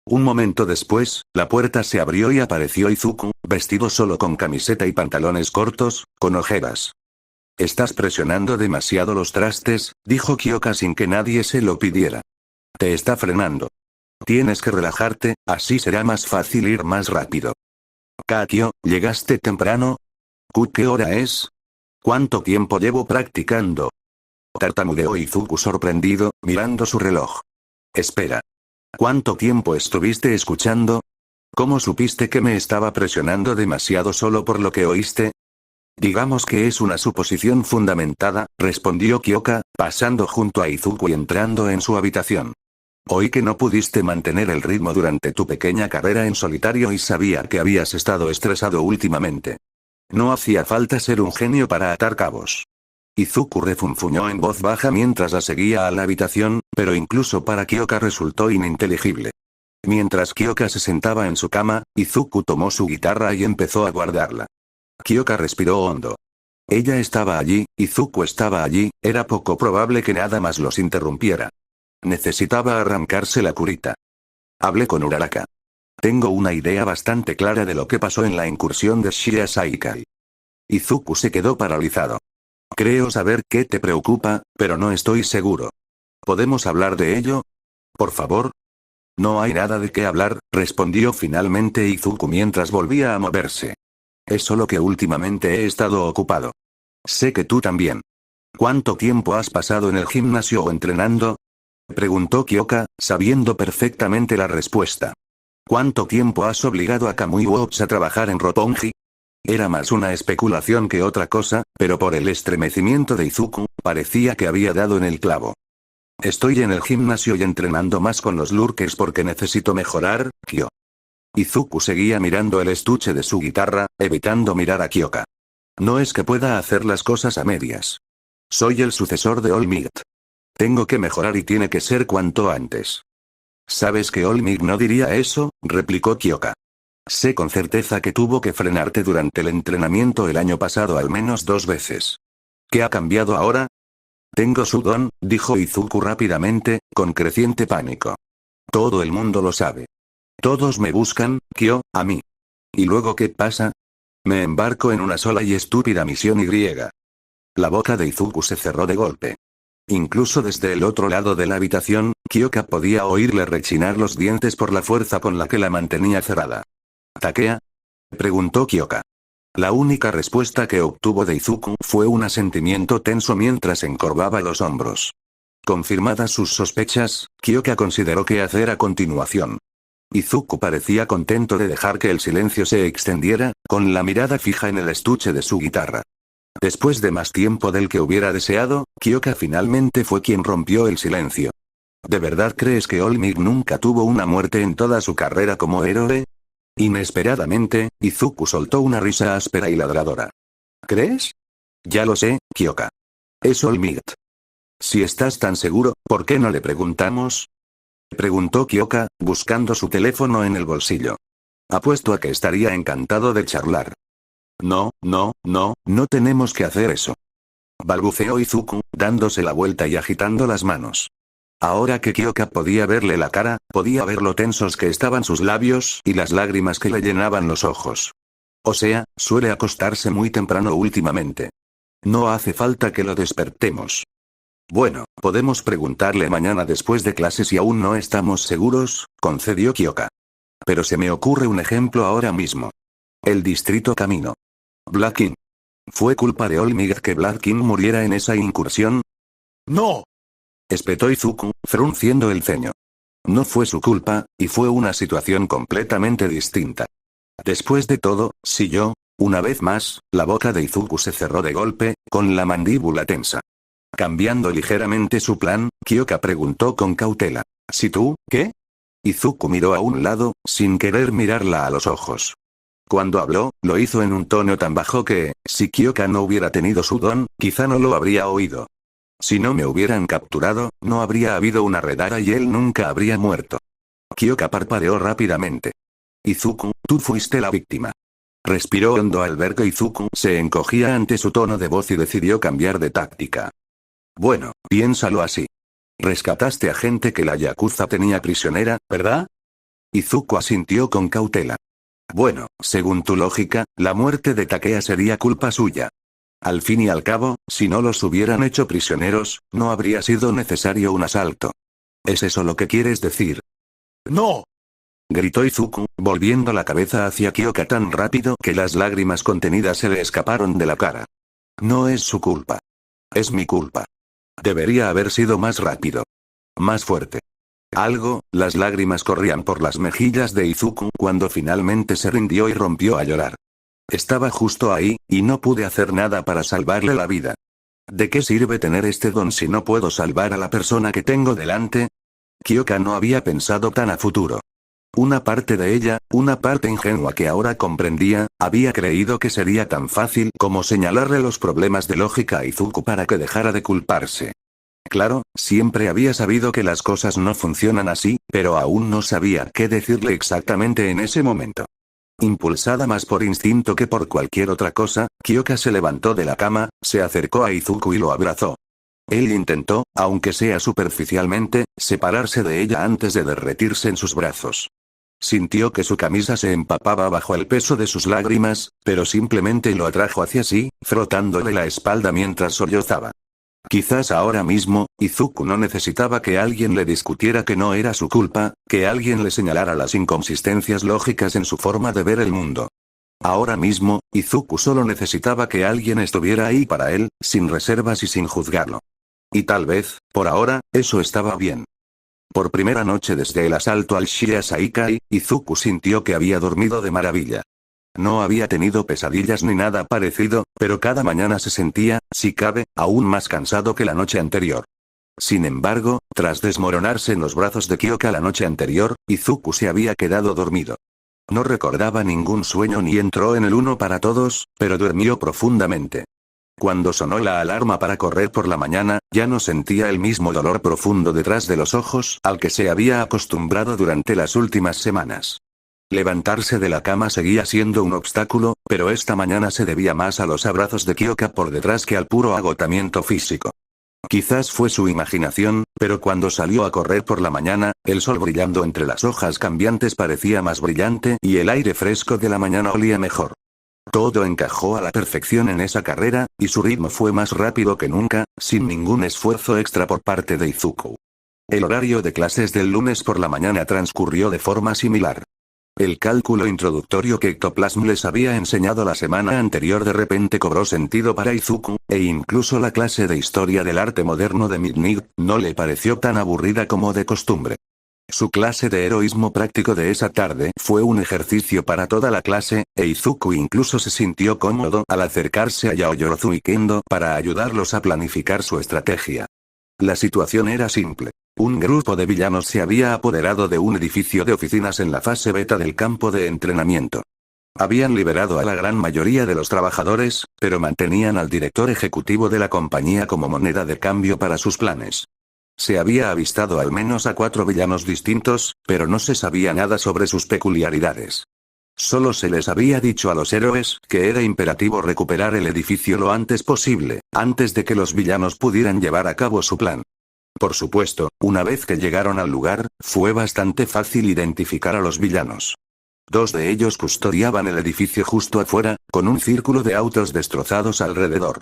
Un momento después, la puerta se abrió y apareció Izuku, vestido solo con camiseta y pantalones cortos, con ojeras. «Estás presionando demasiado los trastes», dijo Kyoka sin que nadie se lo pidiera. «Te está frenando. Tienes que relajarte, así será más fácil ir más rápido». «Kakyo, ¿llegaste temprano? ¿Qué hora es? ¿Cuánto tiempo llevo practicando?» Tartamudeó Izuku sorprendido, mirando su reloj. «Espera. ¿Cuánto tiempo estuviste escuchando? ¿Cómo supiste que me estaba presionando demasiado solo por lo que oíste?» «Digamos que es una suposición fundamentada», respondió Kyoka, pasando junto a Izuku y entrando en su habitación. «Oí que no pudiste mantener el ritmo durante tu pequeña carrera en solitario y sabía que habías estado estresado últimamente. No hacía falta ser un genio para atar cabos». Izuku refunfuñó en voz baja mientras la seguía a la habitación, pero incluso para Kyoka resultó ininteligible. Mientras Kyoka se sentaba en su cama, Izuku tomó su guitarra y empezó a guardarla. Kyoka respiró hondo. Ella estaba allí, Izuku estaba allí, era poco probable que nada más los interrumpiera. Necesitaba arrancarse la curita. Hablé con Uraraka. Tengo una idea bastante clara de lo que pasó en la incursión de Shia Saikai. Izuku se quedó paralizado. Creo saber qué te preocupa, pero no estoy seguro. ¿Podemos hablar de ello? Por favor. No hay nada de qué hablar, respondió finalmente Izuku mientras volvía a moverse. Es solo que últimamente he estado ocupado. Sé que tú también. ¿Cuánto tiempo has pasado en el gimnasio o entrenando? Preguntó Kyoka, sabiendo perfectamente la respuesta. ¿Cuánto tiempo has obligado a Kamui Works a trabajar en Roppongi? Era más una especulación que otra cosa, pero por el estremecimiento de Izuku, parecía que había dado en el clavo. Estoy en el gimnasio y entrenando más con los lurkers porque necesito mejorar, Kyo. Izuku seguía mirando el estuche de su guitarra, evitando mirar a Kyoka. No es que pueda hacer las cosas a medias. Soy el sucesor de All Might. Tengo que mejorar y tiene que ser cuanto antes. ¿Sabes que All Might no diría eso?, replicó Kyoka. Sé con certeza que tuvo que frenarte durante el entrenamiento el año pasado al menos 2 veces. ¿Qué ha cambiado ahora? Tengo su don, dijo Izuku rápidamente, con creciente pánico. Todo el mundo lo sabe. Todos me buscan, Kyo, a mí. ¿Y luego qué pasa? Me embarco en una sola y estúpida misión Y. La boca de Izuku se cerró de golpe. Incluso desde el otro lado de la habitación, Kyoka podía oírle rechinar los dientes por la fuerza con la que la mantenía cerrada. ¿Takea? Preguntó Kyoka. La única respuesta que obtuvo de Izuku fue un asentimiento tenso mientras encorvaba los hombros. Confirmadas sus sospechas, Kyoka consideró qué hacer a continuación. Izuku parecía contento de dejar que el silencio se extendiera, con la mirada fija en el estuche de su guitarra. Después de más tiempo del que hubiera deseado, Kyoka finalmente fue quien rompió el silencio. ¿De verdad crees que All Might nunca tuvo una muerte en toda su carrera como héroe? Inesperadamente, Izuku soltó una risa áspera y ladradora. ¿Crees? Ya lo sé, Kyoka. Es All Might. Si estás tan seguro, ¿por qué no le preguntamos? Preguntó Kyoka, buscando su teléfono en el bolsillo. Apuesto a que estaría encantado de charlar. No tenemos que hacer eso. Balbuceó Izuku, dándose la vuelta y agitando las manos. Ahora que Kyoka podía verle la cara, podía ver lo tensos que estaban sus labios y las lágrimas que le llenaban los ojos. O sea, suele acostarse muy temprano últimamente. No hace falta que lo despertemos. Bueno, podemos preguntarle mañana después de clase si aún no estamos seguros, concedió Kyoka. Pero se me ocurre un ejemplo ahora mismo. El distrito Camino. Black King. ¿Fue culpa de All Might que Black King muriera en esa incursión? ¡No! Espetó Izuku, frunciendo el ceño. No fue su culpa, y fue una situación completamente distinta. Después de todo, si yo... Una vez más, la boca de Izuku se cerró de golpe, con la mandíbula tensa. Cambiando ligeramente su plan, Kyoka preguntó con cautela. ¿Si tú, qué? Izuku miró a un lado, sin querer mirarla a los ojos. Cuando habló, lo hizo en un tono tan bajo que, si Kyoka no hubiera tenido su don, quizá no lo habría oído. Si no me hubieran capturado, no habría habido una redada y él nunca habría muerto. Kyoka parpadeó rápidamente. Izuku, tú fuiste la víctima. Respiró hondo al ver que Izuku se encogía ante su tono de voz y decidió cambiar de táctica. Bueno, piénsalo así. Rescataste a gente que la Yakuza tenía prisionera, ¿verdad? Izuku asintió con cautela. Bueno, según tu lógica, la muerte de Takea sería culpa suya. Al fin y al cabo, si no los hubieran hecho prisioneros, no habría sido necesario un asalto. ¿Es eso lo que quieres decir? ¡No! Gritó Izuku, volviendo la cabeza hacia Kyoka tan rápido que las lágrimas contenidas se le escaparon de la cara. No es su culpa. Es mi culpa. Debería haber sido más rápido. Más fuerte. Las lágrimas corrían por las mejillas de Izuku cuando finalmente se rindió y rompió a llorar. Estaba justo ahí, y no pude hacer nada para salvarle la vida. ¿De qué sirve tener este don si no puedo salvar a la persona que tengo delante? Kyoka no había pensado tan a futuro. Una parte de ella, una parte ingenua que ahora comprendía, había creído que sería tan fácil como señalarle los problemas de lógica a Izuku para que dejara de culparse. Claro, siempre había sabido que las cosas no funcionan así, pero aún no sabía qué decirle exactamente en ese momento. Impulsada más por instinto que por cualquier otra cosa, Kyoka se levantó de la cama, se acercó a Izuku y lo abrazó. Él intentó, aunque sea superficialmente, separarse de ella antes de derretirse en sus brazos. Sintió que su camisa se empapaba bajo el peso de sus lágrimas, pero simplemente lo atrajo hacia sí, frotándole la espalda mientras sollozaba. Quizás ahora mismo, Izuku no necesitaba que alguien le discutiera que no era su culpa, que alguien le señalara las inconsistencias lógicas en su forma de ver el mundo. Ahora mismo, Izuku solo necesitaba que alguien estuviera ahí para él, sin reservas y sin juzgarlo. Y tal vez, por ahora, eso estaba bien. Por primera noche desde el asalto al Shiya Saikai, Izuku sintió que había dormido de maravilla. No había tenido pesadillas ni nada parecido, pero cada mañana se sentía, si cabe, aún más cansado que la noche anterior. Sin embargo, tras desmoronarse en los brazos de Kyoka la noche anterior, Izuku se había quedado dormido. No recordaba ningún sueño ni entró en el uno para todos, pero durmió profundamente. Cuando sonó la alarma para correr por la mañana, ya no sentía el mismo dolor profundo detrás de los ojos al que se había acostumbrado durante las últimas semanas. Levantarse de la cama seguía siendo un obstáculo, pero esta mañana se debía más a los abrazos de Kyoka por detrás que al puro agotamiento físico. Quizás fue su imaginación, pero cuando salió a correr por la mañana, el sol brillando entre las hojas cambiantes parecía más brillante y el aire fresco de la mañana olía mejor. Todo encajó a la perfección en esa carrera, y su ritmo fue más rápido que nunca, sin ningún esfuerzo extra por parte de Izuku. El horario de clases del lunes por la mañana transcurrió de forma similar. El cálculo introductorio que Ectoplasm les había enseñado la semana anterior de repente cobró sentido para Izuku, e incluso la clase de historia del arte moderno de Midnight no le pareció tan aburrida como de costumbre. Su clase de heroísmo práctico de esa tarde fue un ejercicio para toda la clase, e Izuku incluso se sintió cómodo al acercarse a Yaoyorozu y Kendo para ayudarlos a planificar su estrategia. La situación era simple. Un grupo de villanos se había apoderado de un edificio de oficinas en la fase beta del campo de entrenamiento. Habían liberado a la gran mayoría de los trabajadores, pero mantenían al director ejecutivo de la compañía como moneda de cambio para sus planes. Se había avistado al menos a 4 villanos distintos, pero no se sabía nada sobre sus peculiaridades. Solo se les había dicho a los héroes que era imperativo recuperar el edificio lo antes posible, antes de que los villanos pudieran llevar a cabo su plan. Por supuesto, una vez que llegaron al lugar, fue bastante fácil identificar a los villanos. 2 de ellos custodiaban el edificio justo afuera, con un círculo de autos destrozados alrededor.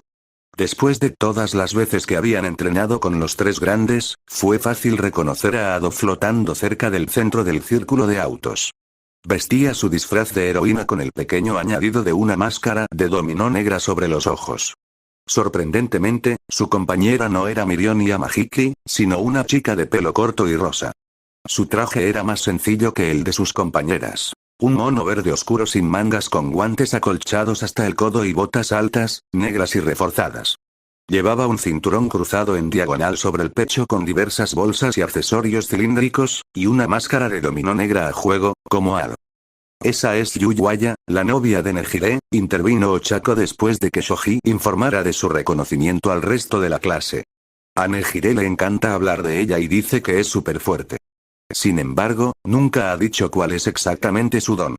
Después de todas las veces que habían entrenado con los 3 grandes, fue fácil reconocer a Ado flotando cerca del centro del círculo de autos. Vestía su disfraz de heroína con el pequeño añadido de una máscara de dominó negra sobre los ojos. Sorprendentemente, su compañera no era Mirion Yamahiki, sino una chica de pelo corto y rosa. Su traje era más sencillo que el de sus compañeras. Un mono verde oscuro sin mangas con guantes acolchados hasta el codo y botas altas, negras y reforzadas. Llevaba un cinturón cruzado en diagonal sobre el pecho con diversas bolsas y accesorios cilíndricos, y una máscara de dominó negra a juego, como Ado. Esa es Yuyuaya, la novia de Nejire, intervino Ochako después de que Shoji informara de su reconocimiento al resto de la clase. A Nejire le encanta hablar de ella y dice que es súper fuerte. Sin embargo, nunca ha dicho cuál es exactamente su don.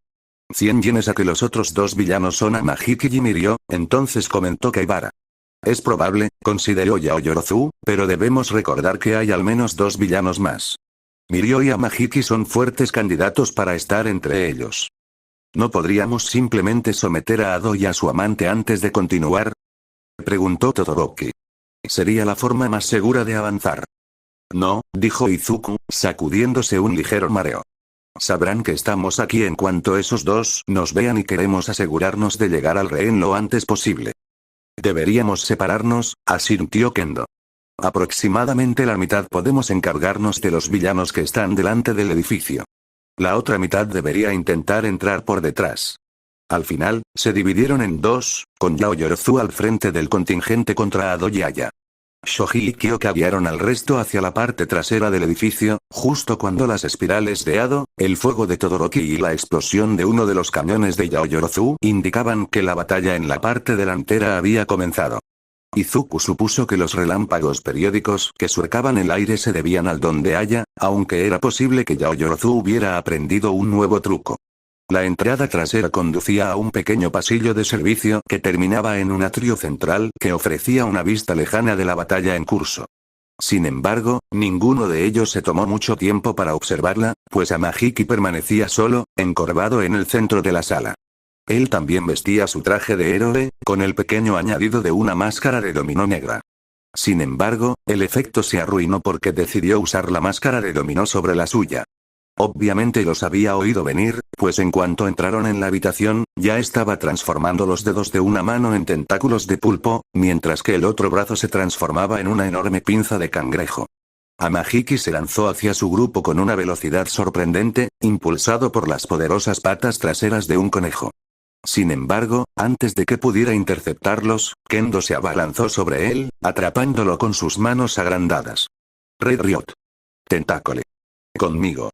100 yenes a que los otros 2 villanos son Amahiki y Mirio, entonces comentó Kaibara. Es probable, consideró Yaoyorozu, pero debemos recordar que hay al menos 2 villanos más. Mirio y Amahiki son fuertes candidatos para estar entre ellos. ¿No podríamos simplemente someter a Ado y a su amante antes de continuar?, preguntó Todoroki. Sería la forma más segura de avanzar. No, dijo Izuku, sacudiéndose un ligero mareo. Sabrán que estamos aquí en cuanto esos 2 nos vean y queremos asegurarnos de llegar al rehén lo antes posible. Deberíamos separarnos, asintió Kendo. Aproximadamente la mitad podemos encargarnos de los villanos que están delante del edificio. La otra mitad debería intentar entrar por detrás. Al final, se dividieron en 2, con Yaoyorozu al frente del contingente contra Ado y Aya. Shoji y Kyoka guiaron al resto hacia la parte trasera del edificio, justo cuando las espirales de Ado, el fuego de Todoroki y la explosión de uno de los camiones de Yaoyorozu indicaban que la batalla en la parte delantera había comenzado. Izuku supuso que los relámpagos periódicos que surcaban el aire se debían al don de Aya, aunque era posible que Yaoyorozu hubiera aprendido un nuevo truco. La entrada trasera conducía a un pequeño pasillo de servicio que terminaba en un atrio central que ofrecía una vista lejana de la batalla en curso. Sin embargo, ninguno de ellos se tomó mucho tiempo para observarla, pues Amahiki permanecía solo, encorvado en el centro de la sala. Él también vestía su traje de héroe, con el pequeño añadido de una máscara de dominó negra. Sin embargo, el efecto se arruinó porque decidió usar la máscara de dominó sobre la suya. Obviamente los había oído venir, pues en cuanto entraron en la habitación, ya estaba transformando los dedos de una mano en tentáculos de pulpo, mientras que el otro brazo se transformaba en una enorme pinza de cangrejo. Amahiki se lanzó hacia su grupo con una velocidad sorprendente, impulsado por las poderosas patas traseras de un conejo. Sin embargo, antes de que pudiera interceptarlos, Kendo se abalanzó sobre él, atrapándolo con sus manos agrandadas. Red Riot. Tentácole. Conmigo.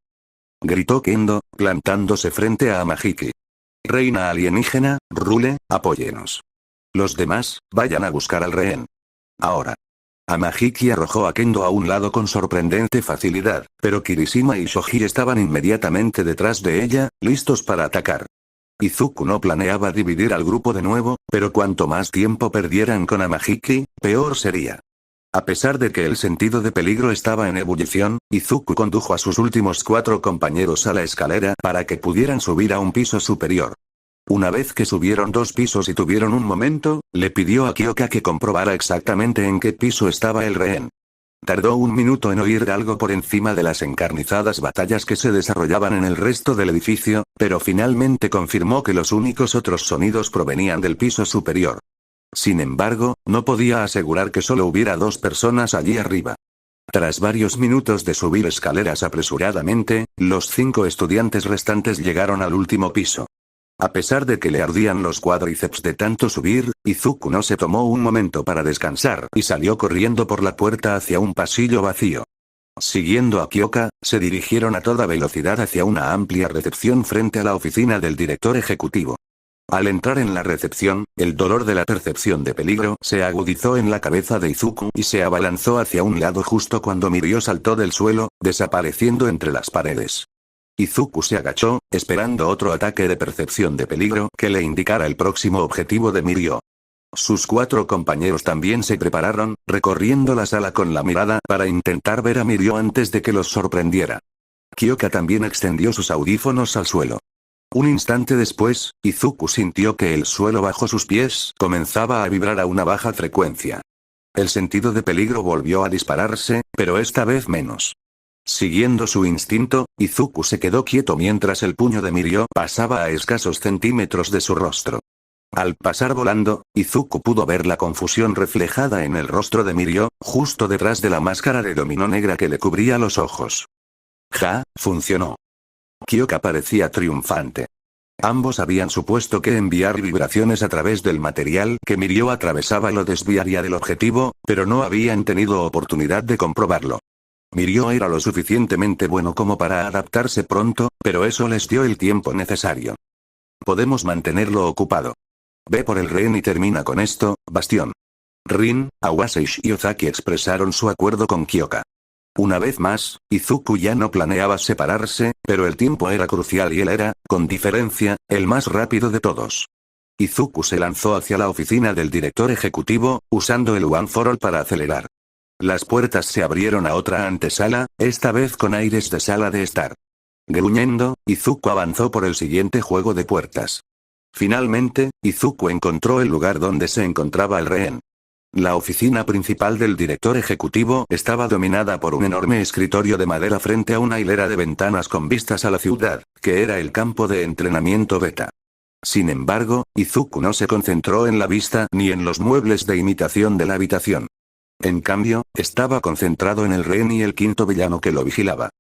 Gritó Kendo, plantándose frente a Amahiki. Reina alienígena, Rule, apóyenos. Los demás, vayan a buscar al rehén. Ahora. Amahiki arrojó a Kendo a un lado con sorprendente facilidad, pero Kirishima y Shoji estaban inmediatamente detrás de ella, listos para atacar. Izuku no planeaba dividir al grupo de nuevo, pero cuanto más tiempo perdieran con Amahiki, peor sería. A pesar de que el sentido de peligro estaba en ebullición, Izuku condujo a sus últimos 4 compañeros a la escalera para que pudieran subir a un piso superior. Una vez que subieron 2 pisos y tuvieron un momento, le pidió a Kyoka que comprobara exactamente en qué piso estaba el rehén. Tardó un minuto en oír algo por encima de las encarnizadas batallas que se desarrollaban en el resto del edificio, pero finalmente confirmó que los únicos otros sonidos provenían del piso superior. Sin embargo, no podía asegurar que solo hubiera 2 personas allí arriba. Tras varios minutos de subir escaleras apresuradamente, los 5 estudiantes restantes llegaron al último piso. A pesar de que le ardían los cuádriceps de tanto subir, Izuku no se tomó un momento para descansar y salió corriendo por la puerta hacia un pasillo vacío. Siguiendo a Kyoka, se dirigieron a toda velocidad hacia una amplia recepción frente a la oficina del director ejecutivo. Al entrar en la recepción, el dolor de la percepción de peligro se agudizó en la cabeza de Izuku y se abalanzó hacia un lado justo cuando Mirio saltó del suelo, desapareciendo entre las paredes. Izuku se agachó, esperando otro ataque de percepción de peligro que le indicara el próximo objetivo de Mirio. Sus 4 compañeros también se prepararon, recorriendo la sala con la mirada para intentar ver a Mirio antes de que los sorprendiera. Kyoka también extendió sus audífonos al suelo. Un instante después, Izuku sintió que el suelo bajo sus pies comenzaba a vibrar a una baja frecuencia. El sentido de peligro volvió a dispararse, pero esta vez menos. Siguiendo su instinto, Izuku se quedó quieto mientras el puño de Mirio pasaba a escasos centímetros de su rostro. Al pasar volando, Izuku pudo ver la confusión reflejada en el rostro de Mirio, justo detrás de la máscara de dominó negra que le cubría los ojos. Ja, funcionó. Kyoka parecía triunfante. Ambos habían supuesto que enviar vibraciones a través del material que Mirio atravesaba lo desviaría del objetivo, pero no habían tenido oportunidad de comprobarlo. Mirio era lo suficientemente bueno como para adaptarse pronto, pero eso les dio el tiempo necesario. Podemos mantenerlo ocupado. Ve por el rehén y termina con esto, Bastión. Rin, Awase y Shiozaki expresaron su acuerdo con Kyoka. Una vez más, Izuku ya no planeaba separarse, pero el tiempo era crucial y él era, con diferencia, el más rápido de todos. Izuku se lanzó hacia la oficina del director ejecutivo, usando el One for All para acelerar. Las puertas se abrieron a otra antesala, esta vez con aires de sala de estar. Gruñendo, Izuku avanzó por el siguiente juego de puertas. Finalmente, Izuku encontró el lugar donde se encontraba el rehén. La oficina principal del director ejecutivo estaba dominada por un enorme escritorio de madera frente a una hilera de ventanas con vistas a la ciudad, que era el campo de entrenamiento beta. Sin embargo, Izuku no se concentró en la vista ni en los muebles de imitación de la habitación. En cambio, estaba concentrado en el rehén y el 5.º villano que lo vigilaba.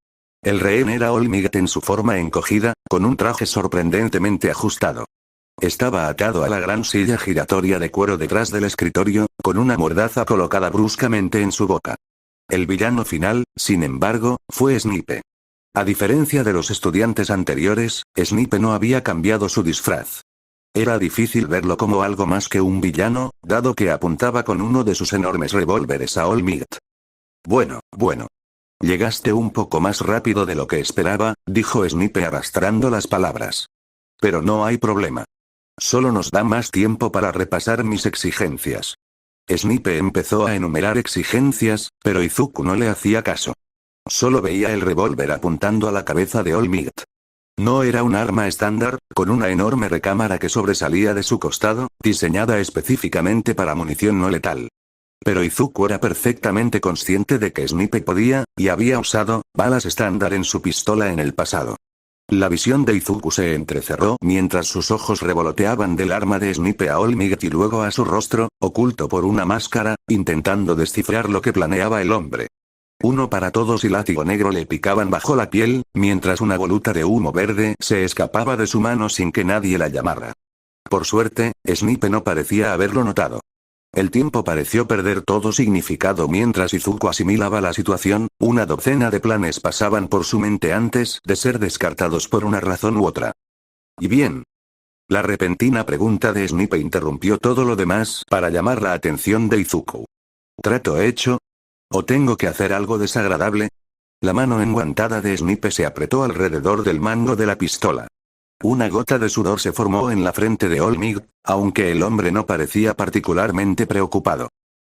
El rehén era All Might en su forma encogida, con un traje sorprendentemente ajustado. Estaba atado a la gran silla giratoria de cuero detrás del escritorio, con una mordaza colocada bruscamente en su boca. El villano final, sin embargo, fue Snipe. A diferencia de los estudiantes anteriores, Snipe no había cambiado su disfraz. Era difícil verlo como algo más que un villano, dado que apuntaba con uno de sus enormes revólveres a All Might. Bueno. Llegaste un poco más rápido de lo que esperaba, dijo Snipe arrastrando las palabras. Pero no hay problema. Solo nos da más tiempo para repasar mis exigencias. Snipe empezó a enumerar exigencias, pero Izuku no le hacía caso. Solo veía el revólver apuntando a la cabeza de All Might. No era un arma estándar, con una enorme recámara que sobresalía de su costado, diseñada específicamente para munición no letal. Pero Izuku era perfectamente consciente de que Snipe podía, y había usado, balas estándar en su pistola en el pasado. La visión de Izuku se entrecerró mientras sus ojos revoloteaban del arma de Snipe a All Might y luego a su rostro, oculto por una máscara, intentando descifrar lo que planeaba el hombre. Uno para todos y látigo negro le picaban bajo la piel, mientras una voluta de humo verde se escapaba de su mano sin que nadie la llamara. Por suerte, Snipe no parecía haberlo notado. El tiempo pareció perder todo significado mientras Izuku asimilaba la situación, una docena de planes pasaban por su mente antes de ser descartados por una razón u otra. ¿Y bien? La repentina pregunta de Snipe interrumpió todo lo demás para llamar la atención de Izuku. ¿Trato hecho? ¿O tengo que hacer algo desagradable? La mano enguantada de Snipe se apretó alrededor del mango de la pistola. Una gota de sudor se formó en la frente de All Might, aunque el hombre no parecía particularmente preocupado.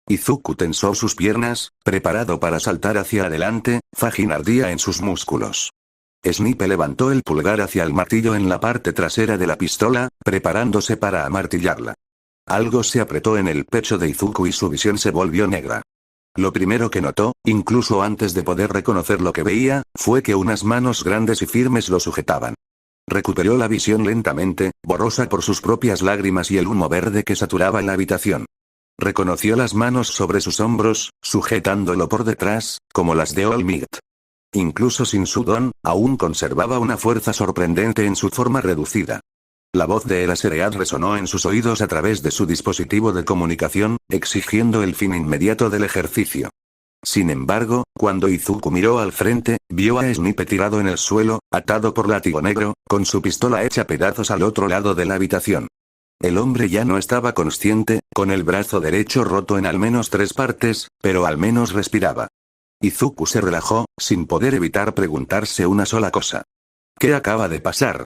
Izuku tensó sus piernas, preparado para saltar hacia adelante, Fagin ardía en sus músculos. Snipe levantó el pulgar hacia el martillo en la parte trasera de la pistola, preparándose para amartillarla. Algo se apretó en el pecho de Izuku y su visión se volvió negra. Lo primero que notó, incluso antes de poder reconocer lo que veía, fue que unas manos grandes y firmes lo sujetaban. Recuperó la visión lentamente, borrosa por sus propias lágrimas y el humo verde que saturaba la habitación. Reconoció las manos sobre sus hombros, sujetándolo por detrás, como las de All Might. Incluso sin su don, aún conservaba una fuerza sorprendente en su forma reducida. La voz de Eraserhead resonó en sus oídos a través de su dispositivo de comunicación, exigiendo el fin inmediato del ejercicio. Sin embargo, cuando Izuku miró al frente, vio a Snipe tirado en el suelo, atado por látigo negro, con su pistola hecha pedazos al otro lado de la habitación. El hombre ya no estaba consciente, con el brazo derecho roto en al menos 3 partes, pero al menos respiraba. Izuku se relajó, sin poder evitar preguntarse una sola cosa. ¿Qué acaba de pasar?